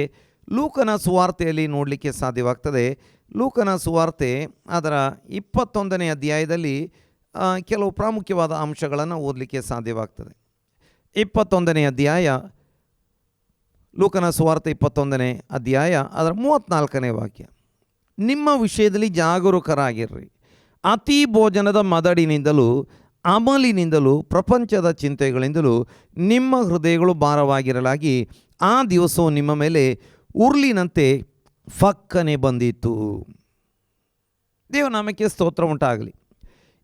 ಲೂಕನ ಸುವಾರ್ತೆಯಲ್ಲಿ ನೋಡಲಿಕ್ಕೆ ಸಾಧ್ಯವಾಗ್ತದೆ. ಲೂಕನ ಸುವಾರ್ತೆ ಅದರ 21ನೇ ಅಧ್ಯಾಯದಲ್ಲಿ ಕೆಲವು ಪ್ರಾಮುಖ್ಯವಾದ ಅಂಶಗಳನ್ನು ಓದಲಿಕ್ಕೆ ಸಾಧ್ಯವಾಗ್ತದೆ. 21ನೇ ಅಧ್ಯಾಯ, ಲೂಕನ ಸುವಾರ್ತೆ 21ನೇ ಅಧ್ಯಾಯ ಅದರ 34ನೇ ವಾಕ್ಯ. ನಿಮ್ಮ ವಿಷಯದಲ್ಲಿ ಜಾಗರೂಕರಾಗಿರ್ರಿ, ಅತಿ ಭೋಜನದ ಮದಡಿನಿಂದಲೂ ಅಮಲಿನಿಂದಲೂ ಪ್ರಪಂಚದ ಚಿಂತೆಗಳಿಂದಲೂ ನಿಮ್ಮ ಹೃದಯಗಳು ಭಾರವಾಗಿರಲಾಗಿ ಆ ದಿವಸವು ನಿಮ್ಮ ಮೇಲೆ ಉರುಳಿನಂತೆ ಫಕ್ಕನೆ ಬಂದಿತು. ದೇವನಾಮಕ್ಕೆ ಸ್ತೋತ್ರ ಉಂಟಾಗಲಿ.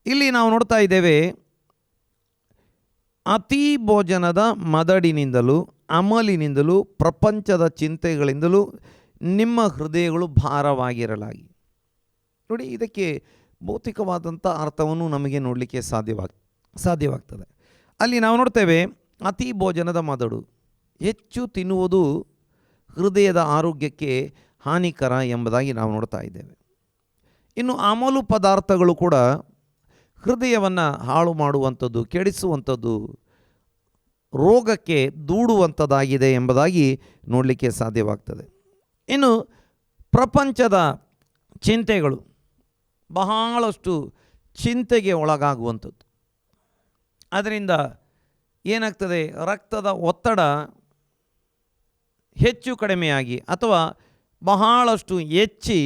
ಇಲ್ಲಿ ನಾವು ನೋಡ್ತಾ ಇದ್ದೇವೆ, ಅತಿ ಭೋಜನದ ಮದಡಿನಿಂದಲೂ ಅಮಲಿನಿಂದಲೂ ಪ್ರಪಂಚದ ಚಿಂತೆಗಳಿಂದಲೂ ನಿಮ್ಮ ಹೃದಯಗಳು ಭಾರವಾಗಿರಲಾಗಿ. ನೋಡಿ, ಇದಕ್ಕೆ ಭೌತಿಕವಾದಂಥ ಅರ್ಥವನ್ನು ನಮಗೆ ನೋಡಲಿಕ್ಕೆ ಸಾಧ್ಯವಾಗ್ತದೆ. ಅಲ್ಲಿ ನಾವು ನೋಡ್ತೇವೆ, ಅತಿ ಭೋಜನದ ಮದಡು, ಹೆಚ್ಚು ತಿನ್ನುವುದು ಹೃದಯದ ಆರೋಗ್ಯಕ್ಕೆ ಹಾನಿಕರ ಎಂಬುದಾಗಿ ನಾವು ನೋಡ್ತಾ ಇದ್ದೇವೆ. ಇನ್ನು ಅಮಲು ಪದಾರ್ಥಗಳು ಕೂಡ ಹೃದಯವನ್ನು ಹಾಳು ಮಾಡುವಂಥದ್ದು, ಕೆಡಿಸುವಂಥದ್ದು, ರೋಗಕ್ಕೆ ದೂಡುವಂಥದ್ದಾಗಿದೆ ಎಂಬುದಾಗಿ ನೋಡಲಿಕ್ಕೆ ಸಾಧ್ಯವಾಗ್ತದೆ. ಇನ್ನು ಪ್ರಪಂಚದ ಚಿಂತೆಗಳು, ಬಹಳಷ್ಟು ಚಿಂತೆಗೆ ಒಳಗಾಗುವಂಥದ್ದು. ಅದರಿಂದ ಏನಾಗ್ತದೆ, ರಕ್ತದ ಒತ್ತಡ ಹೆಚ್ಚು ಕಡಿಮೆಯಾಗಿ ಅಥವಾ ಬಹಳಷ್ಟು ಹೆಚ್ಚಿ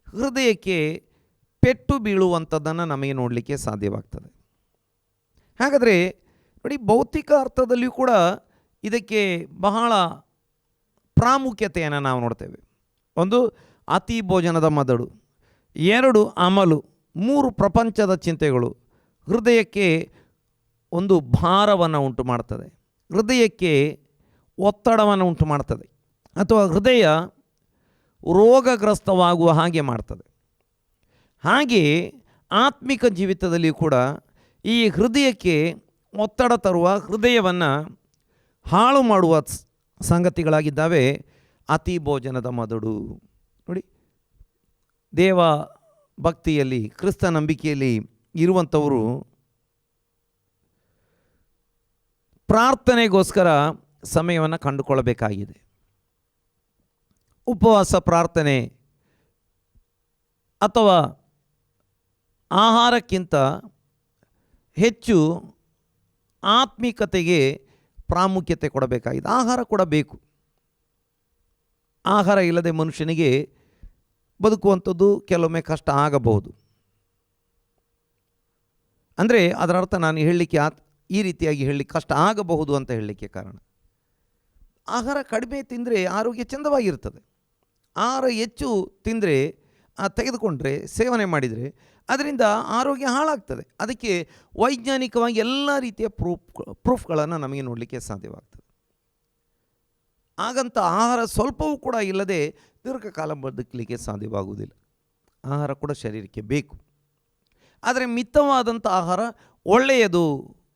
ಹೃದಯಕ್ಕೆ ಪೆಟ್ಟು ಬೀಳುವಂಥದ್ದನ್ನು ನಮಗೆ ನೋಡಲಿಕ್ಕೆ ಸಾಧ್ಯವಾಗ್ತದೆ. ಹಾಗಾದರೆ ನೋಡಿ, ಭೌತಿಕ ಅರ್ಥದಲ್ಲಿಯೂ ಕೂಡ ಇದಕ್ಕೆ ಬಹಳ ಪ್ರಾಮುಖ್ಯತೆಯನ್ನು ನಾವು ನೋಡ್ತೇವೆ. ಒಂದು, ಅತಿ ಭೋಜನದ ಮದಡು; 2, ಅಮಲು; 3, ಪ್ರಪಂಚದ ಚಿಂತೆಗಳು ಹೃದಯಕ್ಕೆ ಒಂದು ಭಾರವನ್ನು ಉಂಟು ಮಾಡ್ತದೆ, ಹೃದಯಕ್ಕೆ ಒತ್ತಡವನ್ನು ಉಂಟು ಮಾಡ್ತದೆ, ಅಥವಾ ಹೃದಯ ರೋಗಗ್ರಸ್ತವಾಗುವ ಹಾಗೆ ಮಾಡ್ತದೆ. ಹಾಗೆ ಆತ್ಮಿಕ ಜೀವಿತದಲ್ಲಿ ಕೂಡ ಈ ಹೃದಯಕ್ಕೆ ಒತ್ತಡ ತರುವ, ಹೃದಯವನ್ನು ಹಾಳು ಮಾಡುವ ಸಂಗತಿಗಳಾಗಿದ್ದಾವೆ ಅತಿ ಭೋಜನದ ಮದಡು. ನೋಡಿ, ದೇವ ಭಕ್ತಿಯಲ್ಲಿ, ಕ್ರಿಸ್ತ ನಂಬಿಕೆಯಲ್ಲಿ ಇರುವಂಥವರು ಪ್ರಾರ್ಥನೆಗೋಸ್ಕರ ಸಮಯವನ್ನು ಕಂಡುಕೊಳ್ಳಬೇಕಾಗಿದೆ. ಉಪವಾಸ ಪ್ರಾರ್ಥನೆ ಅಥವಾ ಆಹಾರಕ್ಕಿಂತ ಹೆಚ್ಚು ಆತ್ಮಿಕತೆಗೆ ಪ್ರಾಮುಖ್ಯತೆ ಕೊಡಬೇಕಾಗಿದೆ. ಆಹಾರ ಕೂಡ ಬೇಕು. ಆಹಾರ ಇಲ್ಲದೆ ಮನುಷ್ಯನಿಗೆ ಬದುಕುವಂಥದ್ದು ಕೆಲವೊಮ್ಮೆ ಕಷ್ಟ ಆಗಬಹುದು. ಅಂದರೆ ಅದರ ಅರ್ಥ ನಾನು ಹೇಳಲಿಕ್ಕೆ ಈ ರೀತಿಯಾಗಿ ಹೇಳಲಿಕ್ಕೆ ಕಷ್ಟ ಆಗಬಹುದು ಅಂತ ಹೇಳಲಿಕ್ಕೆ ಕಾರಣ, ಆಹಾರ ಕಡಿಮೆ ತಿಂದರೆ ಆರೋಗ್ಯ ಚಂದವಾಗಿರ್ತದೆ. ಆಹಾರ ಹೆಚ್ಚು ತಿಂದರೆ ತೆಗೆದುಕೊಂಡ್ರೆ, ಸೇವನೆ ಮಾಡಿದರೆ ಅದರಿಂದ ಆರೋಗ್ಯ ಹಾಳಾಗ್ತದೆ. ಅದಕ್ಕೆ ವೈಜ್ಞಾನಿಕವಾಗಿ ಎಲ್ಲ ರೀತಿಯ ಪ್ರೂಫ್ಗಳನ್ನು ನಮಗೆ ನೋಡಲಿಕ್ಕೆ ಸಾಧ್ಯವಾಗ್ತದೆ. ಹಾಗಂತ ಆಹಾರ ಸ್ವಲ್ಪವೂ ಕೂಡ ಇಲ್ಲದೆ ದೀರ್ಘಕಾಲ ಬದುಕಲಿಕ್ಕೆ ಸಾಧ್ಯವಾಗುವುದಿಲ್ಲ. ಆಹಾರ ಕೂಡ ಶರೀರಕ್ಕೆ ಬೇಕು. ಆದರೆ ಮಿತವಾದಂಥ ಆಹಾರ ಒಳ್ಳೆಯದು.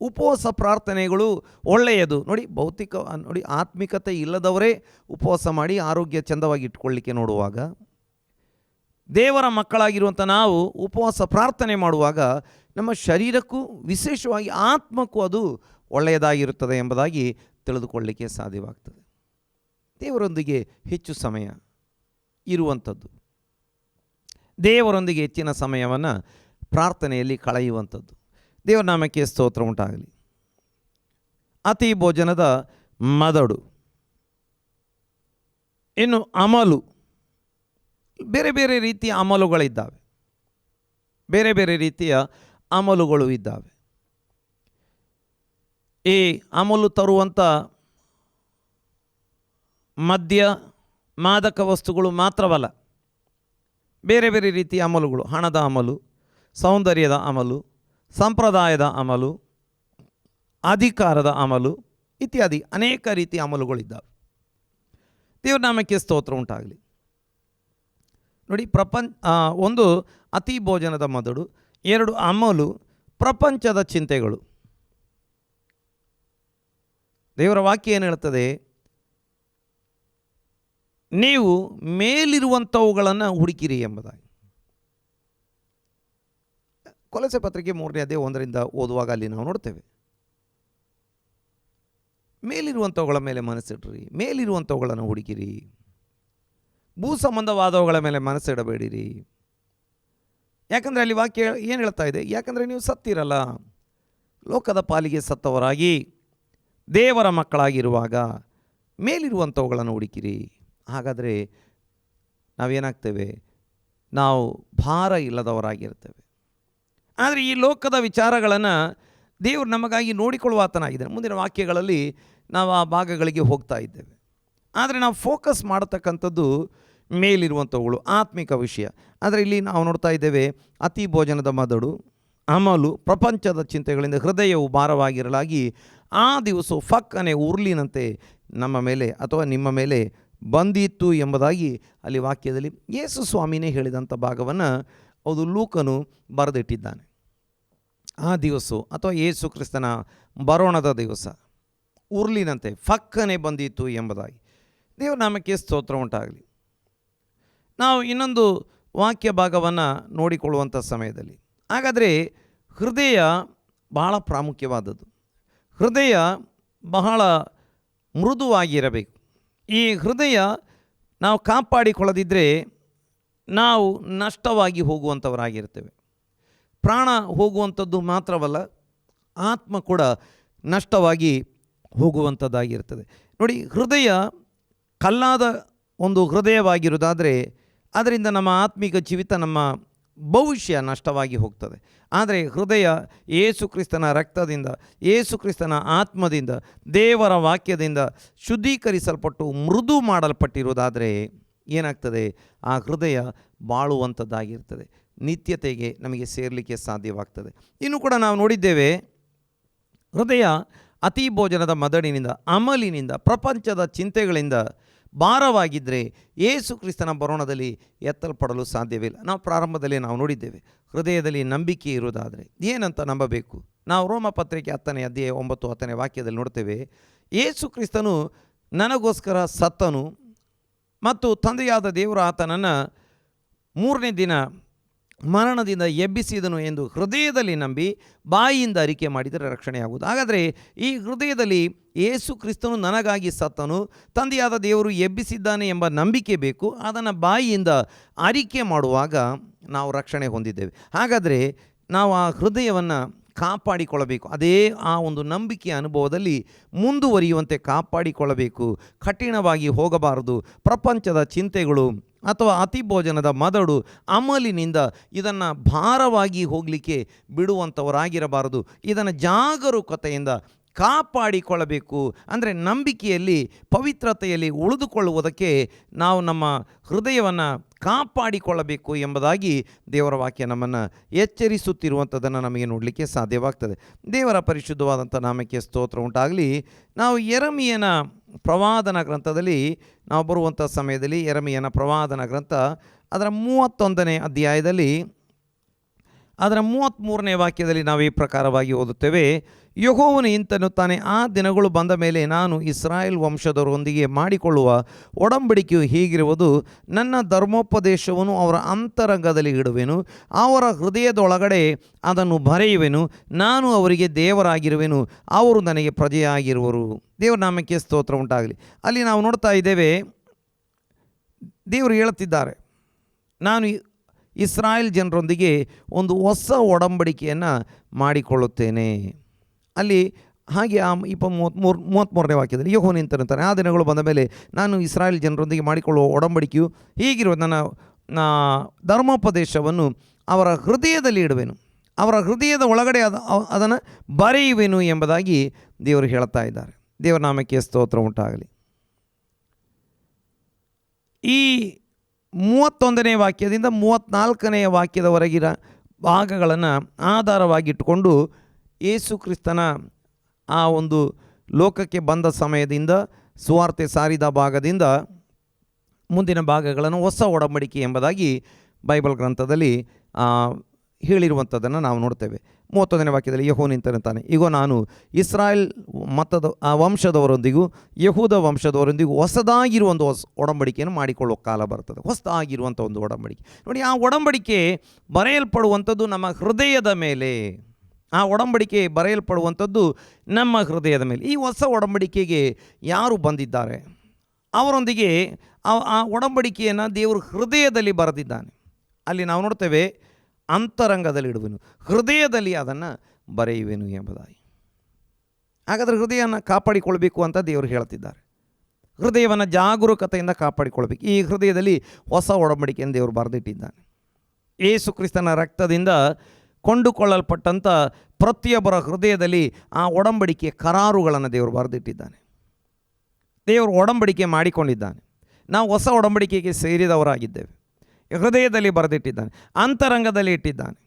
ಉಪವಾಸ ಪ್ರಾರ್ಥನೆಗಳು ಒಳ್ಳೆಯದು. ನೋಡಿ ಆತ್ಮಿಕತೆ ಇಲ್ಲದವರೇ ಉಪವಾಸ ಮಾಡಿ ಆರೋಗ್ಯ ಚಂದವಾಗಿ ಇಟ್ಕೊಳ್ಳಿಕ್ಕೆ ನೋಡುವಾಗ, ದೇವರ ಮಕ್ಕಳಾಗಿರುವಂಥ ನಾವು ಉಪವಾಸ ಪ್ರಾರ್ಥನೆ ಮಾಡುವಾಗ ನಮ್ಮ ಶರೀರಕ್ಕೂ ವಿಶೇಷವಾಗಿ ಆತ್ಮಕ್ಕೂ ಅದು ಒಳ್ಳೆಯದಾಗಿರುತ್ತದೆ ಎಂಬುದಾಗಿ ತಿಳಿದುಕೊಳ್ಳಲಿಕ್ಕೆ ಸಾಧ್ಯವಾಗ್ತದೆ. ದೇವರೊಂದಿಗೆ ಹೆಚ್ಚು ಸಮಯ ಇರುವಂಥದ್ದು, ದೇವರೊಂದಿಗೆ ಹೆಚ್ಚಿನ ಸಮಯವನ್ನು ಪ್ರಾರ್ಥನೆಯಲ್ಲಿ ಕಳೆಯುವಂಥದ್ದು. ದೇವರ ನಾಮಕ್ಕೆ ಸ್ತೋತ್ರ ಉಂಟಾಗಲಿ. ಅತಿ ಭೋಜನದ ಮದಡು, ಇನ್ನು ಅಮಲು, ಬೇರೆ ಬೇರೆ ರೀತಿಯ ಅಮಲುಗಳಿದ್ದಾವೆ. ಬೇರೆ ಬೇರೆ ರೀತಿಯ ಅಮಲುಗಳು ಇದ್ದಾವೆ. ಈ ಅಮಲು ತರುವಂಥ ಮದ್ಯ, ಮಾದಕ ವಸ್ತುಗಳು ಮಾತ್ರವಲ್ಲ, ಬೇರೆ ಬೇರೆ ರೀತಿಯ ಅಮಲುಗಳು, ಹಣದ ಅಮಲು, ಸೌಂದರ್ಯದ ಅಮಲು, ಸಂಪ್ರದಾಯದ ಅಮಲು, ಅಧಿಕಾರದ ಅಮಲು ಇತ್ಯಾದಿ ಅನೇಕ ರೀತಿಯ ಅಮಲುಗಳಿದ್ದಾವೆ. ದೇವರ ನಾಮಕ್ಕೆ ಸ್ತೋತ್ರ ಉಂಟಾಗಲಿ. ನೋಡಿ, ಒಂದು ಅತಿ ಭೋಜನದ ಮದಡು, 2 ಅಮಲು, ಪ್ರಪಂಚದ ಚಿಂತೆಗಳು. ದೇವರ ವಾಕ್ಯ ಏನು ಹೇಳ್ತದೆ? ನೀವು ಮೇಲಿರುವಂಥವುಗಳನ್ನು ಹುಡುಕಿರಿ ಎಂಬುದಾಗಿ. ಕೊಲೊಸೆ ಪತ್ರಿಕೆ 3ನೇ ಅಧ್ಯಾಯ 1ರಿಂದ ಓದುವಾಗ ಅಲ್ಲಿ ನಾವು ನೋಡ್ತೇವೆ, ಮೇಲಿರುವಂಥವುಗಳ ಮೇಲೆ ಮನಸ್ಸಿಡ್ರಿ, ಮೇಲಿರುವಂಥವುಗಳನ್ನು ಹುಡುಕಿರಿ, ಭೂ ಸಂಬಂಧವಾದವುಗಳ ಮೇಲೆ ಮನಸ್ಸಿಡಬೇಡಿರಿ. ಯಾಕಂದರೆ ಅಲ್ಲಿ ವಾಕ್ಯ ಏನು ಹೇಳ್ತಾ ಇದೆ? ಯಾಕಂದರೆ ನೀವು ಸತ್ತಿರಲ್ಲ, ಲೋಕದ ಪಾಲಿಗೆ ಸತ್ತವರಾಗಿ ದೇವರ ಮಕ್ಕಳಾಗಿರುವಾಗ ಮೇಲಿರುವಂಥವುಗಳನ್ನು ಹುಡುಕಿರಿ. ಹಾಗಾದರೆ ನಾವೇನಾಗ್ತೇವೆ? ನಾವು ಭಾರ ಇಲ್ಲದವರಾಗಿರ್ತೇವೆ. ಆದರೆ ಈ ಲೋಕದ ವಿಚಾರಗಳನ್ನು ದೇವರು ನಮಗಾಗಿ ನೋಡಿಕೊಳ್ಳುವಾತನಾಗಿದ್ದಾನೆ. ಮುಂದಿನ ವಾಕ್ಯಗಳಲ್ಲಿ ನಾವು ಆ ಭಾಗಗಳಿಗೆ ಹೋಗ್ತಾ ಇದ್ದೇವೆ. ಆದರೆ ನಾವು ಫೋಕಸ್ ಮಾಡತಕ್ಕಂಥದ್ದು ಮೇಲಿರುವಂಥವುಗಳು, ಆತ್ಮಿಕ ವಿಷಯ. ಆದರೆ ಇಲ್ಲಿ ನಾವು ನೋಡ್ತಾ ಇದ್ದೇವೆ, ಅತಿ ಭೋಜನದ ಮದಡು, ಅಮಲು, ಪ್ರಪಂಚದ ಚಿಂತೆಗಳಿಂದ ಹೃದಯವು ಭಾರವಾಗಿರಲಾಗಿ ಆ ದಿವಸವು ಫಕ್ಕನೆ ಉರುಳಿನಂತೆ ನಮ್ಮ ಮೇಲೆ ಅಥವಾ ನಿಮ್ಮ ಮೇಲೆ ಬಂದಿತ್ತು ಎಂಬುದಾಗಿ ಅಲ್ಲಿ ವಾಕ್ಯದಲ್ಲಿ ಯೇಸು ಸ್ವಾಮಿನೇ ಹೇಳಿದಂಥ ಭಾಗವನ್ನು ಅದು ಲೂಕನು ಬರೆದಿಟ್ಟಿದ್ದಾನೆ. ಆ ದಿವಸ ಅಥವಾ ಯೇಸು ಕ್ರಿಸ್ತನ ಬರೋಣದ ದಿವಸ ಉರುಳಿನಂತೆ ಫಕ್ಕನೆ ಬಂದಿತ್ತು ಎಂಬುದಾಗಿ. ದೇವರ ನಾಮಕ್ಕೆ ಸ್ತೋತ್ರ ಉಂಟಾಗಲಿ. ನಾವು ಇನ್ನೊಂದು ವಾಕ್ಯ ಭಾಗವನ್ನು ನೋಡಿಕೊಳ್ಳುವಂಥ ಸಮಯದಲ್ಲಿ, ಹಾಗಾದರೆ ಹೃದಯ ಬಹಳ ಪ್ರಾಮುಖ್ಯವಾದದ್ದು. ಹೃದಯ ಬಹಳ ಮೃದುವಾಗಿರಬೇಕು. ಈ ಹೃದಯ ನಾವು ಕಾಪಾಡಿಕೊಳ್ಳದಿದ್ದರೆ ನಾವು ನಷ್ಟವಾಗಿ ಹೋಗುವಂಥವರಾಗಿರ್ತೇವೆ. ಪ್ರಾಣ ಹೋಗುವಂಥದ್ದು ಮಾತ್ರವಲ್ಲ, ಆತ್ಮ ಕೂಡ ನಷ್ಟವಾಗಿ ಹೋಗುವಂಥದ್ದಾಗಿರ್ತದೆ. ನೋಡಿ, ಹೃದಯ ಕಲ್ಲಾದ ಒಂದು ಹೃದಯವಾಗಿರುವುದಾದರೆ ಅದರಿಂದ ನಮ್ಮ ಆತ್ಮಿಕ ಜೀವಿತ, ನಮ್ಮ ಭವಿಷ್ಯ ನಷ್ಟವಾಗಿ ಹೋಗ್ತದೆ. ಆದರೆ ಹೃದಯ ಯೇಸು ಕ್ರಿಸ್ತನ ರಕ್ತದಿಂದ, ಯೇಸು ಕ್ರಿಸ್ತನ ಆತ್ಮದಿಂದ, ದೇವರ ವಾಕ್ಯದಿಂದ ಶುದ್ಧೀಕರಿಸಲ್ಪಟ್ಟು ಮೃದು ಮಾಡಲ್ಪಟ್ಟಿರುವುದಾದರೆ ಏನಾಗ್ತದೆ? ಆ ಹೃದಯ ಬಾಳುವಂಥದ್ದಾಗಿರ್ತದೆ, ನಿತ್ಯತೆಗೆ ನಮಗೆ ಸೇರಲಿಕ್ಕೆ ಸಾಧ್ಯವಾಗ್ತದೆ. ಇನ್ನು ಕೂಡ ನಾವು ನೋಡಿದ್ದೇವೆ, ಹೃದಯ ಅತಿ ಭೋಜನದ ಮದಡಿನಿಂದ, ಅಮಲಿನಿಂದ, ಪ್ರಪಂಚದ ಚಿಂತೆಗಳಿಂದ ಭಾರವಾಗಿದ್ದರೆ ಯೇಸು ಕ್ರಿಸ್ತನ ಬರೋಣದಲ್ಲಿ ಎತ್ತಲ್ಪಡಲು ಸಾಧ್ಯವಿಲ್ಲ. ನಾವು ಪ್ರಾರಂಭದಲ್ಲಿ ನಾವು ನೋಡಿದ್ದೇವೆ, ಹೃದಯದಲ್ಲಿ ನಂಬಿಕೆ ಇರುವುದಾದರೆ ಏನಂತ ನಂಬಬೇಕು? ನಾವು ರೋಮ ಪತ್ರಿಕೆ 10ನೇ ಅಧ್ಯಾಯ 9-10ನೇ ವಾಕ್ಯದಲ್ಲಿ ನೋಡ್ತೇವೆ, ಯೇಸು ಕ್ರಿಸ್ತನು ನನಗೋಸ್ಕರ ಸತ್ತನು ಮತ್ತು ತಂದೆಯಾದ ದೇವರು ಆತನನ್ನು 3ನೇ ದಿನ ಮರಣದಿಂದ ಎಬ್ಬಿಸಿದನು ಎಂದು ಹೃದಯದಲ್ಲಿ ನಂಬಿ ಬಾಯಿಯಿಂದ ಅರಿಕೆ ಮಾಡಿದರೆ ರಕ್ಷಣೆಯಾಗುವುದು. ಹಾಗಾದರೆ ಈ ಹೃದಯದಲ್ಲಿ ಯೇಸು ಕ್ರಿಸ್ತನು ನನಗಾಗಿ ಸತ್ತನು, ತಂದೆಯಾದ ದೇವರು ಎಬ್ಬಿಸಿದ್ದಾನೆ ಎಂಬ ನಂಬಿಕೆ ಬೇಕು. ಅದನ್ನು ಬಾಯಿಯಿಂದ ಅರಿಕೆ ಮಾಡುವಾಗ ನಾವು ರಕ್ಷಣೆ ಹೊಂದಿದ್ದೇವೆ. ಹಾಗಾದರೆ ನಾವು ಆ ಹೃದಯವನ್ನು ಕಾಪಾಡಿಕೊಳ್ಳಬೇಕು. ಅದೇ ಆ ಒಂದು ನಂಬಿಕೆಯ ಅನುಭವದಲ್ಲಿ ಮುಂದುವರಿಯುವಂತೆ ಕಾಪಾಡಿಕೊಳ್ಳಬೇಕು. ಕಠಿಣವಾಗಿ ಹೋಗಬಾರದು. ಪ್ರಪಂಚದ ಚಿಂತೆಗಳು ಅಥವಾ ಅತಿ ಭೋಜನದ ಮದಡು ಅಮಲಿನಿಂದ ಇದನ್ನು ಭಾರವಾಗಿ ಹೋಗಲಿಕ್ಕೆ ಬಿಡುವಂಥವರಾಗಿರಬಾರದು. ಇದನ್ನು ಜಾಗರೂಕತೆಯಿಂದ ಕಾಪಾಡಿಕೊಳ್ಳಬೇಕು. ಅಂದರೆ ನಂಬಿಕೆಯಲ್ಲಿ, ಪವಿತ್ರತೆಯಲ್ಲಿ ಉಳಿದುಕೊಳ್ಳುವುದಕ್ಕೆ ನಾವು ನಮ್ಮ ಹೃದಯವನ್ನು ಕಾಪಾಡಿಕೊಳ್ಳಬೇಕು ಎಂಬುದಾಗಿ ದೇವರ ವಾಕ್ಯ ನಮ್ಮನ್ನು ಎಚ್ಚರಿಸುತ್ತಿರುವಂಥದ್ದನ್ನು ನಮಗೆ ನೋಡಲಿಕ್ಕೆ ಸಾಧ್ಯವಾಗ್ತದೆ. ದೇವರ ಪರಿಶುದ್ಧವಾದಂಥ ನಾಮಕ್ಕೆ ಸ್ತೋತ್ರ ಉಂಟಾಗಲಿ. ನಾವು ಯೆರೆಮೀಯನ ಪ್ರವಾದನ ಗ್ರಂಥದಲ್ಲಿ ನಾವು ಬರುವಂಥ ಸಮಯದಲ್ಲಿ ಯೆರೆಮೀಯನ ಪ್ರವಾದನ ಗ್ರಂಥ ಅದರ 31ನೇ ಅಧ್ಯಾಯದಲ್ಲಿ ಅದರ 33ನೇ ವಾಕ್ಯದಲ್ಲಿ ನಾವು ಈ ಪ್ರಕಾರವಾಗಿ ಓದುತ್ತೇವೆ. ಯೆಹೋವನು ಇಂತೆನ್ನುತ್ತಾನೆ, ಆ ದಿನಗಳು ಬಂದ ಮೇಲೆ ನಾನು ಇಸ್ರಾಯೇಲ್ ವಂಶದವರೊಂದಿಗೆ ಮಾಡಿಕೊಳ್ಳುವ ಒಡಂಬಡಿಕೆಯು ಹೀಗಿರುವುದು, ನನ್ನ ಧರ್ಮೋಪದೇಶವನ್ನು ಅವರ ಅಂತರಂಗದಲ್ಲಿ ಇಡುವೆನು, ಅವರ ಹೃದಯದೊಳಗಡೆ ಅದನ್ನು ಬರೆಯುವೆನು, ನಾನು ಅವರಿಗೆ ದೇವರಾಗಿರುವೆನು, ಅವರು ನನಗೆ ಪ್ರಜೆಯಾಗಿರುವರು. ದೇವರ ನಾಮಕ್ಕೆ ಸ್ತೋತ್ರ ಉಂಟಾಗಲಿ. ಅಲ್ಲಿ ನಾವು ನೋಡ್ತಾ ಇದ್ದೇವೆ, ದೇವರು ಹೇಳುತ್ತಿದ್ದಾರೆ, ನಾನು ಇಸ್ರಾಯೇಲ್ ಜನರೊಂದಿಗೆ ಒಂದು ಹೊಸ ಒಡಂಬಡಿಕೆಯನ್ನು ಮಾಡಿಕೊಳ್ಳುತ್ತೇನೆ. ಅಲ್ಲಿ ಹಾಗೆ ಆ 33ನೇ ವಾಕ್ಯದಲ್ಲಿ ಯೆಹೋವನು ಇಂತೆನ್ನುತ್ತಾನೆ, ಆ ದಿನಗಳು ಬಂದ ಮೇಲೆ ನಾನು ಇಸ್ರಾಯೇಲ್ ಜನರೊಂದಿಗೆ ಮಾಡಿಕೊಳ್ಳುವ ಒಡಂಬಡಿಕೆಯು ಹೀಗಿರುವ, ನನ್ನ ಧರ್ಮೋಪದೇಶವನ್ನು ಅವರ ಹೃದಯದಲ್ಲಿ ಇಡುವೆನು, ಅವರ ಹೃದಯದ ಒಳಗಡೆ ಅದನ್ನು ಬರೆಯುವೆನು ಎಂಬುದಾಗಿ ದೇವರು ಹೇಳ್ತಾ ಇದ್ದಾರೆ. ದೇವರ ನಾಮಕ್ಕೆ ಸ್ತೋತ್ರ ಉಂಟಾಗಲಿ. ಈ 31ನೇ ವಾಕ್ಯದಿಂದ 34ನೇ ವಾಕ್ಯದವರೆಗಿನ ಭಾಗಗಳನ್ನು ಆಧಾರವಾಗಿಟ್ಟುಕೊಂಡು ಯೇಸು ಕ್ರಿಸ್ತನ ಆ ಒಂದು ಲೋಕಕ್ಕೆ ಬಂದ ಸಮಯದಿಂದ ಸುವಾರ್ತೆ ಸಾರಿದ ಭಾಗದಿಂದ ಮುಂದಿನ ಭಾಗಗಳನ್ನು ಹೊಸ ಒಡಂಬಡಿಕೆ ಎಂಬುದಾಗಿ ಬೈಬಲ್ ಗ್ರಂಥದಲ್ಲಿ ಹೇಳಿರುವಂಥದ್ದನ್ನು ನಾವು ನೋಡ್ತೇವೆ. 31ನೇ ವಾಕ್ಯದಲ್ಲಿ ಯೆಹೋವನು ಇಂತೆನ್ನುತ್ತಾನೆ, ಇಗೋ ನಾನು ಇಸ್ರಾಯೇಲ್ ವಂಶದವರೊಂದಿಗೂ ಯಹೂದ ವಂಶದವರೊಂದಿಗೂ ಹೊಸದಾಗಿರುವ ಒಂದು ಒಡಂಬಡಿಕೆಯನ್ನು ಮಾಡಿಕೊಳ್ಳುವ ಕಾಲ ಬರ್ತದೆ. ಹೊಸದಾಗಿರುವಂಥ ಒಂದು ಒಡಂಬಡಿಕೆ ನೋಡಿ. ಆ ಒಡಂಬಡಿಕೆ ಬರೆಯಲ್ಪಡುವಂಥದ್ದು ನಮ್ಮ ಹೃದಯದ ಮೇಲೆ. ಆ ಒಡಂಬಡಿಕೆ ಬರೆಯಲ್ಪಡುವಂಥದ್ದು ನಮ್ಮ ಹೃದಯದ ಮೇಲೆ. ಈ ಹೊಸ ಒಡಂಬಡಿಕೆಗೆ ಯಾರು ಬಂದಿದ್ದಾರೆ, ಅವರೊಂದಿಗೆ ಆ ಒಡಂಬಡಿಕೆಯನ್ನು ದೇವರು ಹೃದಯದಲ್ಲಿ ಬರೆದಿದ್ದಾನೆ. ಅಲ್ಲಿ ನಾವು ನೋಡ್ತೇವೆ, ಅಂತರಂಗದಲ್ಲಿ ಇಡುವೆನು, ಹೃದಯದಲ್ಲಿ ಅದನ್ನು ಬರೆಯುವೆನು ಎಂಬುದಾಗಿ. ಹಾಗಾದರೆ ಹೃದಯವನ್ನು ಕಾಪಾಡಿಕೊಳ್ಬೇಕು ಅಂತ ದೇವರು ಹೇಳ್ತಿದ್ದಾರೆ. ಹೃದಯವನ್ನು ಜಾಗರೂಕತೆಯಿಂದ ಕಾಪಾಡಿಕೊಳ್ಬೇಕು. ಈ ಹೃದಯದಲ್ಲಿ ಹೊಸ ಒಡಂಬಡಿಕೆಯನ್ನು ದೇವರು ಬರೆದಿಟ್ಟಿದ್ದಾನೆ. ಯೇಸು ಕ್ರಿಸ್ತನ ರಕ್ತದಿಂದ ಕೊಂಡುಕೊಳ್ಳಲ್ಪಟ್ಟಂಥ ಪ್ರತಿಯೊಬ್ಬರ ಹೃದಯದಲ್ಲಿ ಆ ಒಡಂಬಡಿಕೆ ಕರಾರುಗಳನ್ನು ದೇವರು ಬರೆದಿಟ್ಟಿದ್ದಾನೆ. ದೇವರು ಒಡಂಬಡಿಕೆ ಮಾಡಿಕೊಂಡಿದ್ದಾನೆ. ನಾವು ಹೊಸ ಒಡಂಬಡಿಕೆಗೆ ಸೇರಿದವರಾಗಿದ್ದೇವೆ. ಹೃದಯದಲ್ಲಿ ಬರೆದಿಟ್ಟಿದ್ದಾನೆ, ಅಂತರಂಗದಲ್ಲಿ ಇಟ್ಟಿದ್ದಾನೆ.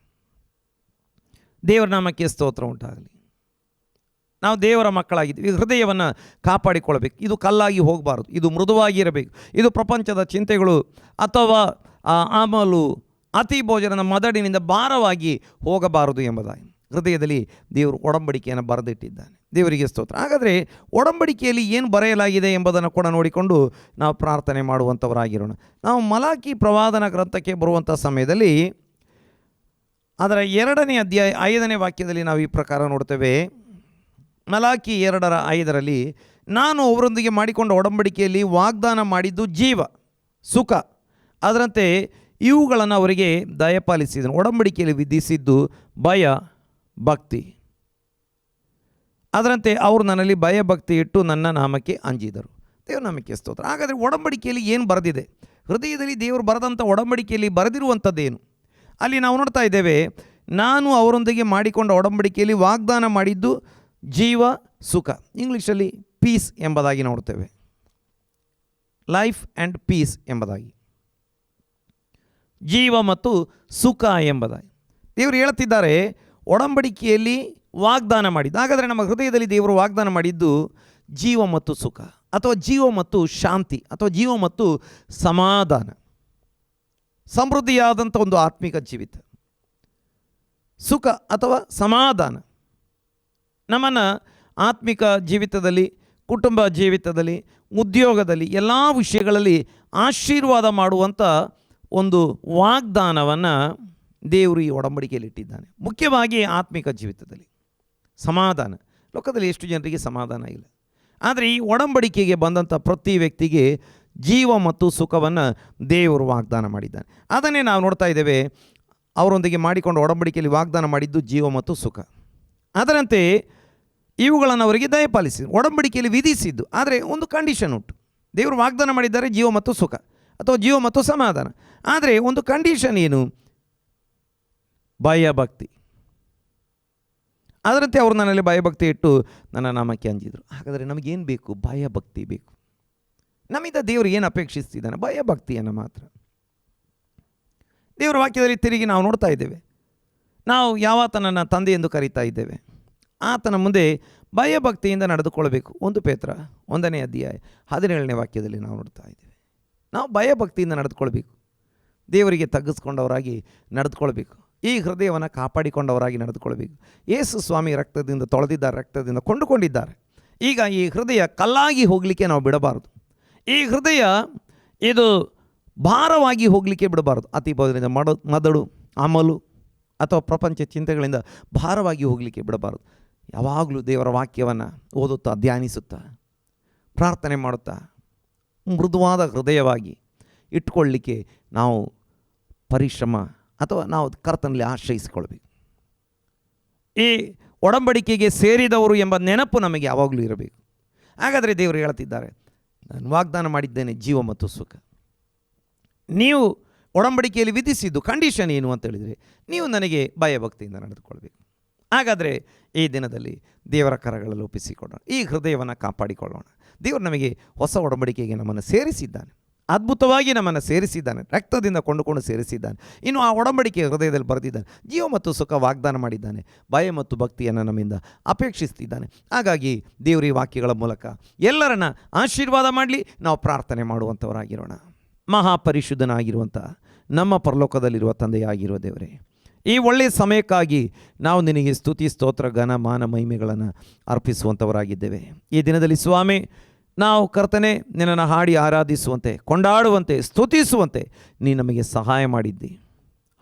ದೇವರ ನಾಮಕ್ಕೆ ಸ್ತೋತ್ರ ಉಂಟಾಗಲಿ. ನಾವು ದೇವರ ಮಕ್ಕಳಾಗಿದ್ದೀವಿ. ಈ ಹೃದಯವನ್ನು ಕಾಪಾಡಿಕೊಳ್ಬೇಕು. ಇದು ಕಲ್ಲಾಗಿ ಹೋಗಬಾರದು, ಇದು ಮೃದುವಾಗಿರಬೇಕು. ಇದು ಪ್ರಪಂಚದ ಚಿಂತೆಗಳು ಅಥವಾ ಅಮಲು, ಅತಿ ಭೋಜನದ ಮದಡಿನಿಂದ ಭಾರವಾಗಿ ಹೋಗಬಾರದು ಎಂಬುದಾಗಿ ಹೃದಯದಲ್ಲಿ ದೇವರು ಒಡಂಬಡಿಕೆಯನ್ನು ಬರೆದಿಟ್ಟಿದ್ದಾನೆ. ದೇವರಿಗೆ ಸ್ತೋತ್ರ. ಹಾಗಾದರೆ ಒಡಂಬಡಿಕೆಯಲ್ಲಿ ಏನು ಬರೆಯಲಾಗಿದೆ ಎಂಬುದನ್ನು ಕೂಡ ನೋಡಿಕೊಂಡು ನಾವು ಪ್ರಾರ್ಥನೆ ಮಾಡುವಂಥವರಾಗಿರೋಣ. ನಾವು ಮಲಾಕಿ ಪ್ರವಾದನ ಗ್ರಂಥಕ್ಕೆ ಬರುವಂಥ ಸಮಯದಲ್ಲಿ ಅದರ 2ನೇ ಅಧ್ಯಾಯ 5ನೇ ವಾಕ್ಯದಲ್ಲಿ ನಾವು ಈ ಪ್ರಕಾರ ನೋಡ್ತೇವೆ. ಮಲಾಕಿ 2:5 ನಾನು ಅವರೊಂದಿಗೆ ಮಾಡಿಕೊಂಡ ಒಡಂಬಡಿಕೆಯಲ್ಲಿ ವಾಗ್ದಾನ ಮಾಡಿದ್ದು ಜೀವ, ಸುಖ, ಅದರಂತೆ ಇವುಗಳನ್ನು ಅವರಿಗೆ ದಯಪಾಲಿಸಿದನು. ಒಡಂಬಡಿಕೆಯಲ್ಲಿ ವಿಧಿಸಿದ್ದು ಭಯ, ಭಕ್ತಿ, ಅದರಂತೆ ಅವರು ನನ್ನಲ್ಲಿ ಭಯ ಭಕ್ತಿ ಇಟ್ಟು ನನ್ನ ನಾಮಕ್ಕೆ ಅಂಜಿದರು. ದೇವ್ರ ನಾಮಕ್ಕೆ ಸ್ತೋತ್ರ. ಹಾಗಾದರೆ ಒಡಂಬಡಿಕೆಯಲ್ಲಿ ಏನು ಬರೆದಿದೆ? ಹೃದಯದಲ್ಲಿ ದೇವರು ಬರೆದಂಥ ಒಡಂಬಡಿಕೆಯಲ್ಲಿ ಬರೆದಿರುವಂಥದ್ದೇನು? ಅಲ್ಲಿ ನಾವು ನೋಡ್ತಾ ಇದ್ದೇವೆ, ನಾನು ಅವರೊಂದಿಗೆ ಮಾಡಿಕೊಂಡ ಒಡಂಬಡಿಕೆಯಲ್ಲಿ ವಾಗ್ದಾನ ಮಾಡಿದ್ದು ಜೀವ, ಸುಖ. ಇಂಗ್ಲೀಷಲ್ಲಿ ಪೀಸ್ ಎಂಬುದಾಗಿ ನೋಡ್ತೇವೆ, ಲೈಫ್ ಆ್ಯಂಡ್ ಪೀಸ್ ಎಂಬುದಾಗಿ, ಜೀವ ಮತ್ತು ಸುಖ ಎಂಬುದಾಗಿ ದೇವರು ಹೇಳ್ತಿದ್ದಾರೆ. ಒಡಂಬಡಿಕೆಯಲ್ಲಿ ವಾಗ್ದಾನ ಮಾಡಿದ್ದು. ಹಾಗಾದರೆ ನಮ್ಮ ಹೃದಯದಲ್ಲಿ ದೇವರು ವಾಗ್ದಾನ ಮಾಡಿದ್ದು ಜೀವ ಮತ್ತು ಸುಖ, ಅಥವಾ ಜೀವ ಮತ್ತು ಶಾಂತಿ, ಅಥವಾ ಜೀವ ಮತ್ತು ಸಮಾಧಾನ, ಸಮೃದ್ಧಿಯಾದಂಥ ಒಂದು ಆತ್ಮಿಕ ಜೀವಿತ. ಸುಖ ಅಥವಾ ಸಮಾಧಾನ ನಮ್ಮನ್ನು ಆತ್ಮಿಕ ಜೀವಿತದಲ್ಲಿ, ಕುಟುಂಬ ಜೀವಿತದಲ್ಲಿ, ಉದ್ಯೋಗದಲ್ಲಿ, ಎಲ್ಲ ವಿಷಯಗಳಲ್ಲಿ ಆಶೀರ್ವಾದ ಮಾಡುವಂಥ ಒಂದು ವಾಗ್ದಾನವನ್ನು ದೇವರು ಈ ಒಡಂಬಡಿಕೆಯಲ್ಲಿ ಇಟ್ಟಿದ್ದಾನೆ. ಮುಖ್ಯವಾಗಿ ಆತ್ಮಿಕ ಜೀವಿತದಲ್ಲಿ ಸಮಾಧಾನ. ಲೋಕದಲ್ಲಿ ಎಷ್ಟು ಜನರಿಗೆ ಸಮಾಧಾನ ಇಲ್ಲ. ಆದರೆ ಈ ಒಡಂಬಡಿಕೆಗೆ ಬಂದಂಥ ಪ್ರತಿ ವ್ಯಕ್ತಿಗೆ ಜೀವ ಮತ್ತು ಸುಖವನ್ನು ದೇವರು ವಾಗ್ದಾನ ಮಾಡಿದ್ದಾನೆ. ಅದನ್ನೇ ನಾವು ನೋಡ್ತಾ ಇದ್ದೇವೆ. ಅವರೊಂದಿಗೆ ಮಾಡಿಕೊಂಡು ಒಡಂಬಡಿಕೆಯಲ್ಲಿ ವಾಗ್ದಾನ ಮಾಡಿದ್ದು ಜೀವ ಮತ್ತು ಸುಖ. ಅದರಂತೆ ಇವುಗಳನ್ನು ಅವರಿಗೆ ದಯಪಾಲಿಸಿದ್ದು, ಒಡಂಬಡಿಕೆಯಲ್ಲಿ ವಿಧಿಸಿದ್ದು. ಆದರೆ ಒಂದು ಕಂಡೀಷನ್ ಉಂಟು. ದೇವರು ವಾಗ್ದಾನ ಮಾಡಿದ್ದಾರೆ ಜೀವ ಮತ್ತು ಸುಖ ಅಥವಾ ಜೀವ ಮತ್ತು ಸಮಾಧಾನ. ಆದರೆ ಒಂದು ಕಂಡೀಷನ್ ಏನು? ಭಯಭಕ್ತಿ. ಅದರಂತೆ ಅವರು ನನ್ನಲ್ಲಿ ಭಯಭಕ್ತಿ ಇಟ್ಟು ನನ್ನ ನಾಮಕ್ಕೆ ಅಂಜಿದರು. ಹಾಗಾದರೆ ನಮಗೇನು ಬೇಕು? ಭಯಭಕ್ತಿ ಬೇಕು. ನಮ್ಮಿಂದ ದೇವರು ಏನು ಅಪೇಕ್ಷಿಸ್ತಿದ್ದಾನೆ? ಭಯಭಕ್ತಿಯನ್ನು ಮಾತ್ರ. ದೇವರ ವಾಕ್ಯದಲ್ಲಿ ತಿರುಗಿ ನಾವು ನೋಡ್ತಾ ಇದ್ದೇವೆ. ನಾವು ಯಾವಾತನನ್ನು ತಂದೆ ಎಂದು ಕರೀತಾ ಇದ್ದೇವೆ, ಆತನ ಮುಂದೆ ಭಯಭಕ್ತಿಯಿಂದ ನಡೆದುಕೊಳ್ಳಬೇಕು. 1 ಪೇತ್ರ 1ನೇ ಅಧ್ಯಾಯ 17ನೇ ವಾಕ್ಯದಲ್ಲಿ ನಾವು ನೋಡ್ತಾ ಇದ್ದೇವೆ. ನಾವು ಭಯಭಕ್ತಿಯಿಂದ ನಡೆದುಕೊಳ್ಬೇಕು. ದೇವರಿಗೆ ತಗ್ಗಿಸ್ಕೊಂಡವರಾಗಿ ನಡೆದುಕೊಳ್ಬೇಕು. ಈ ಹೃದಯವನ್ನು ಕಾಪಾಡಿಕೊಂಡವರಾಗಿ ನಡೆದುಕೊಳ್ಬೇಕು. ಯೇಸು ಸ್ವಾಮಿ ರಕ್ತದಿಂದ ತೊಳೆದಿದ್ದಾರೆ, ರಕ್ತದಿಂದ ಕೊಂಡುಕೊಂಡಿದ್ದಾರೆ. ಈಗ ಈ ಹೃದಯ ಕಲ್ಲಾಗಿ ಹೋಗಲಿಕ್ಕೆ ನಾವು ಬಿಡಬಾರದು. ಈ ಹೃದಯ ಇದು ಭಾರವಾಗಿ ಹೋಗಲಿಕ್ಕೆ ಬಿಡಬಾರದು. ಅತಿ ಬಹುದರಿಂದ ಮದಡು, ಅಮಲು ಅಥವಾ ಪ್ರಪಂಚ ಚಿಂತೆಗಳಿಂದ ಭಾರವಾಗಿ ಹೋಗಲಿಕ್ಕೆ ಬಿಡಬಾರದು. ಯಾವಾಗಲೂ ದೇವರ ವಾಕ್ಯವನ್ನು ಓದುತ್ತಾ, ಧ್ಯಾನಿಸುತ್ತಾ, ಪ್ರಾರ್ಥನೆ ಮಾಡುತ್ತಾ ಮೃದುವಾದ ಹೃದಯವಾಗಿ ಇಟ್ಕೊಳ್ಳಲಿಕ್ಕೆ ನಾವು ಪರಿಶ್ರಮ ಅಥವಾ ನಾವು ಕರ್ತನಲ್ಲಿ ಆಶ್ರಯಿಸಿಕೊಳ್ಬೇಕು. ಈ ಒಡಂಬಡಿಕೆಗೆ ಸೇರಿದವರು ಎಂಬ ನೆನಪು ನಮಗೆ ಯಾವಾಗಲೂ ಇರಬೇಕು. ಹಾಗಾದರೆ ದೇವರು ಹೇಳ್ತಿದ್ದಾರೆ, ನಾನು ವಾಗ್ದಾನ ಮಾಡಿದ್ದೇನೆ ಜೀವ ಮತ್ತು ಸುಖ. ನೀವು ಒಡಂಬಡಿಕೆಯಲ್ಲಿ ವಿಧಿಸಿದ್ದು ಕಂಡೀಷನ್ ಏನು ಅಂತ ಹೇಳಿದರೆ, ನೀವು ನನಗೆ ಭಯಭಕ್ತಿಯಿಂದ ನಡೆದುಕೊಳ್ಬೇಕು. ಹಾಗಾದರೆ ಈ ದಿನದಲ್ಲಿ ದೇವರ ಕರಗಳಲ್ಲಿ ಒಪ್ಪಿಸಿಕೊಳ್ಳೋಣ, ಈ ಹೃದಯವನ್ನು ಕಾಪಾಡಿಕೊಳ್ಳೋಣ. ದೇವರು ನಮಗೆ ಹೊಸ ಒಡಂಬಡಿಕೆಗೆ ನಮ್ಮನ್ನು ಸೇರಿಸಿದ್ದಾನೆ, ಅದ್ಭುತವಾಗಿ ನಮ್ಮನ್ನು ಸೇರಿಸಿದ್ದಾನೆ, ರಕ್ತದಿಂದ ಕೊಂಡುಕೊಂಡು ಸೇರಿಸಿದ್ದಾನೆ. ಇನ್ನು ಆ ಒಡಂಬಡಿಕೆ ಹೃದಯದಲ್ಲಿ ಬರೆದಿದ್ದಾನೆ. ಜೀವ ಮತ್ತು ಸುಖ ವಾಗ್ದಾನ ಮಾಡಿದ್ದಾನೆ. ಭಯ ಮತ್ತು ಭಕ್ತಿಯನ್ನು ನಮ್ಮಿಂದ ಅಪೇಕ್ಷಿಸ್ತಿದ್ದಾನೆ. ಹಾಗಾಗಿ ದೇವರ ವಾಕ್ಯಗಳ ಮೂಲಕ ಎಲ್ಲರನ್ನ ಆಶೀರ್ವಾದ ಮಾಡಲಿ. ನಾವು ಪ್ರಾರ್ಥನೆ ಮಾಡುವಂಥವರಾಗಿರೋಣ. ಮಹಾಪರಿಶುದ್ಧನಾಗಿರುವಂಥ ನಮ್ಮ ಪರಲೋಕದಲ್ಲಿರುವ ತಂದೆಯಾಗಿರುವ ದೇವರೇ, ಈ ಒಳ್ಳೆಯ ಸಮಯಕ್ಕಾಗಿ ನಾವು ನಿನಗೆ ಸ್ತುತಿ, ಸ್ತೋತ್ರ, ಘನ, ಮಾನ, ಮಹಿಮೆಗಳನ್ನು ಅರ್ಪಿಸುವಂಥವರಾಗಿದ್ದೇವೆ. ಈ ದಿನದಲ್ಲಿ ಸ್ವಾಮಿ, ನಾವು ಕರ್ತನೆ ನಿನ್ನನ್ನು ಹಾಡಿ ಆರಾಧಿಸುವಂತೆ, ಕೊಂಡಾಡುವಂತೆ, ಸ್ತುತಿಸುವಂತೆ ನೀ ನಮಗೆ ಸಹಾಯ ಮಾಡಿದ್ದಿ.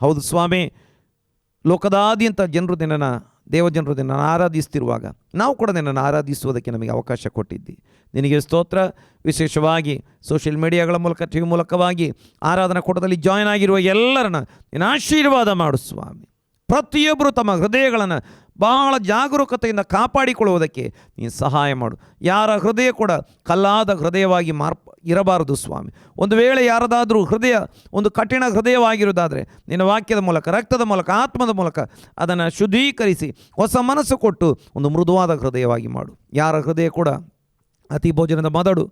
ಹೌದು ಸ್ವಾಮಿ, ಲೋಕದಾದ್ಯಂತ ದೇವಜನರು ನಿನ್ನನ್ನು ಆರಾಧಿಸ್ತಿರುವಾಗ ನಾವು ಕೂಡ ನಿನ್ನನ್ನು ಆರಾಧಿಸುವುದಕ್ಕೆ ನಮಗೆ ಅವಕಾಶ ಕೊಟ್ಟಿದ್ದಿ. ನಿನಗೆ ಸ್ತೋತ್ರ. ವಿಶೇಷವಾಗಿ ಸೋಷಿಯಲ್ ಮೀಡಿಯಾಗಳ ಮೂಲಕ, ಟಿವಿ ಮೂಲಕವಾಗಿ ಆರಾಧನಾ ಕೂಟದಲ್ಲಿ ಜಾಯ್ನ್ ಆಗಿರುವ ಎಲ್ಲರನ್ನ ನಿನ್ನ ಆಶೀರ್ವಾದ ಮಾಡು ಸ್ವಾಮಿ. ಪ್ರತಿಯೊಬ್ಬರು ತಮ್ಮ ಹೃದಯಗಳನ್ನು ಬಹಳ ಜಾಗರೂಕತೆಯಿಂದ ಕಾಪಾಡಿಕೊಳ್ಳುವುದಕ್ಕೆ ನೀನು ಸಹಾಯ ಮಾಡು. ಯಾರ ಹೃದಯ ಕೂಡ ಕಲ್ಲಾದ ಹೃದಯವಾಗಿ ಇರಬಾರದು ಸ್ವಾಮಿ. ಒಂದು ವೇಳೆ ಯಾರದಾದರೂ ಹೃದಯ ಒಂದು ಕಠಿಣ ಹೃದಯವಾಗಿರುವುದಾದರೆ ನಿನ್ನ ವಾಕ್ಯದ ಮೂಲಕ, ರಕ್ತದ ಮೂಲಕ, ಆತ್ಮದ ಮೂಲಕ ಅದನ್ನು ಶುದ್ಧೀಕರಿಸಿ ಹೊಸ ಮನಸ್ಸು ಕೊಟ್ಟು ಒಂದು ಮೃದುವಾದ ಹೃದಯವಾಗಿ ಮಾಡು. ಯಾರ ಹೃದಯ ಕೂಡ ಅತಿ ಭೋಜನದ ಮದಡು,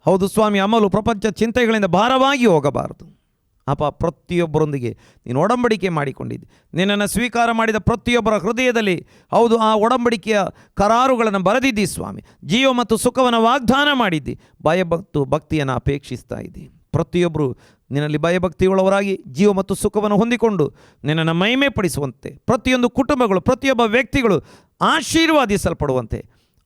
ಹೌದು ಸ್ವಾಮಿ, ಅಮಲು, ಪ್ರಪಂಚ ಚಿಂತೆಗಳಿಂದ ಭಾರವಾಗಿ ಹೋಗಬಾರದು. ಅಪ್ಪ, ಪ್ರತಿಯೊಬ್ಬರೊಂದಿಗೆ ನೀನು ಒಡಂಬಡಿಕೆ ಮಾಡಿಕೊಂಡಿದ್ದೆ. ನಿನ್ನನ್ನು ಸ್ವೀಕಾರ ಮಾಡಿದ ಪ್ರತಿಯೊಬ್ಬರ ಹೃದಯದಲ್ಲಿ ಹೌದು ಆ ಒಡಂಬಡಿಕೆಯ ಕರಾರುಗಳನ್ನು ಬರೆದಿದ್ದಿ ಸ್ವಾಮಿ. ಜೀವ ಮತ್ತು ಸುಖವನ್ನು ವಾಗ್ದಾನ ಮಾಡಿದ್ದಿ. ಭಕ್ತಿಯನ್ನು ಅಪೇಕ್ಷಿಸ್ತಾ ಇದ್ದಿ. ಪ್ರತಿಯೊಬ್ಬರು ನಿನ್ನಲ್ಲಿ ಭಯಭಕ್ತಿಯುಳ್ಳವರಾಗಿ ಜೀವ ಮತ್ತು ಸುಖವನ್ನು ಹೊಂದಿಕೊಂಡು ನಿನ್ನನ್ನು ಮಹಿಮೆ ಪಡಿಸುವಂತೆ, ಪ್ರತಿಯೊಂದು ಕುಟುಂಬಗಳು, ಪ್ರತಿಯೊಬ್ಬ ವ್ಯಕ್ತಿಗಳು ಆಶೀರ್ವಾದಿಸಲ್ಪಡುವಂತೆ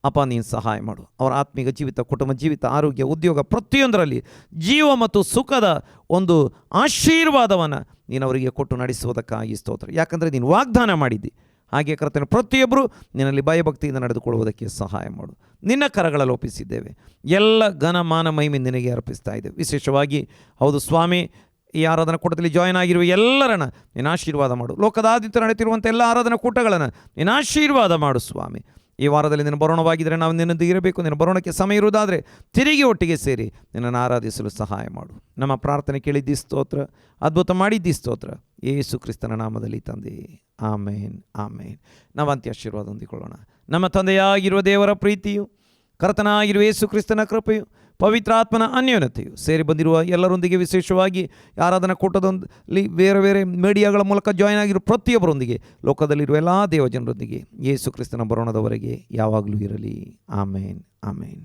ಅಪ್ಪ ನೀನು ಸಹಾಯ ಮಾಡು. ಅವರ ಆತ್ಮಿಕ ಜೀವಿತ, ಕುಟುಂಬ ಜೀವಿತ, ಆರೋಗ್ಯ, ಉದ್ಯೋಗ ಪ್ರತಿಯೊಂದರಲ್ಲಿ ಜೀವ ಮತ್ತು ಸುಖದ ಒಂದು ಆಶೀರ್ವಾದವನ್ನು ನೀನು ಅವರಿಗೆ ಕೊಟ್ಟು ನಡೆಸುವುದಕ್ಕಾಗಿ ಸ್ತೋತ್ರ. ಯಾಕಂದರೆ ನೀನು ವಾಗ್ದಾನ ಮಾಡಿದ್ದಿ. ಹಾಗೆ ಕರ್ತನೆ, ಪ್ರತಿಯೊಬ್ಬರು ನಿನ್ನಲ್ಲಿ ಭಯಭಕ್ತಿಯಿಂದ ನಡೆದುಕೊಳ್ಳುವುದಕ್ಕೆ ಸಹಾಯ ಮಾಡು. ನಿನ್ನ ಕರಗಳಲ್ಲಿ ಒಪ್ಪಿಸಿದ್ದೇವೆ. ಎಲ್ಲ ಘನ, ಮಾನ, ಮಹಿಮೆ ನಿನಗೆ ಅರ್ಪಿಸ್ತಾ ಇದ್ದೇವೆ. ವಿಶೇಷವಾಗಿ ಹೌದು ಸ್ವಾಮಿ, ಈ ಆರಾಧನಾ ಕೂಟದಲ್ಲಿ ಜಾಯ್ನ್ ಆಗಿರುವ ಎಲ್ಲರನ್ನ ನೀನು ಆಶೀರ್ವಾದ ಮಾಡು. ಲೋಕದಾದ್ಯಂತ ನಡೆಯುತ್ತಿರುವಂಥ ಎಲ್ಲ ಆರಾಧನಾ ಕೂಟಗಳನ್ನು ನೀನು ಆಶೀರ್ವಾದ ಮಾಡು ಸ್ವಾಮಿ. ಈ ವಾರದಲ್ಲಿ ನಿನ್ನ ಬರೋಣವಾಗಿದ್ದರೆ ನಾವು ನಿನ್ನದು ಇರಬೇಕು. ನಿನ್ನ ಬರೋಣಕ್ಕೆ ಸಮಯ ಇರುವುದಾದರೆ ತಿರುಗಿ ಒಟ್ಟಿಗೆ ಸೇರಿ ನಿನ್ನನ್ನು ಆರಾಧಿಸಲು ಸಹಾಯ ಮಾಡು. ನಮ್ಮ ಪ್ರಾರ್ಥನೆ ಕೇಳಿದ್ದಿ ಸ್ತೋತ್ರ, ಅದ್ಭುತ ಮಾಡಿದ್ದಿ ಸ್ತೋತ್ರ. ಯೇಸು ಕ್ರಿಸ್ತನ ನಾಮದಲ್ಲಿ ತಂದೆ, ಆಮೇನ್, ಆಮೇನ್. ನಾವಂತ್ಯ ಆಶೀರ್ವಾದ ಹೊಂದಿಕೊಳ್ಳೋಣ. ನಮ್ಮ ತಂದೆಯಾಗಿರುವ ದೇವರ ಪ್ರೀತಿಯು, ಕರ್ತನಾಗಿರುವ ಯೇಸು ಕ್ರಿಸ್ತನ ಕೃಪೆಯು, ಪವಿತ್ರಾತ್ಮನ ಅನ್ಯೋನ್ಯತೆಯು ಸೇರಿ ಬಂದಿರುವ ಎಲ್ಲರೊಂದಿಗೆ, ವಿಶೇಷವಾಗಿ ಆರಾಧನಾ ಕೂಟದಲ್ಲಿ ಬೇರೆ ಬೇರೆ ಮೀಡಿಯಾಗಳ ಮೂಲಕ ಜಾಯ್ನ್ ಆಗಿರುವ ಪ್ರತಿಯೊಬ್ಬರೊಂದಿಗೆ, ಲೋಕದಲ್ಲಿರುವ ಎಲ್ಲ ದೇವಜನರೊಂದಿಗೆ ಯೇಸು ಕ್ರಿಸ್ತನ ಬರೋಣದವರೆಗೆ ಯಾವಾಗಲೂ ಇರಲಿ. ಆಮೇನ್, ಆಮೇನ್.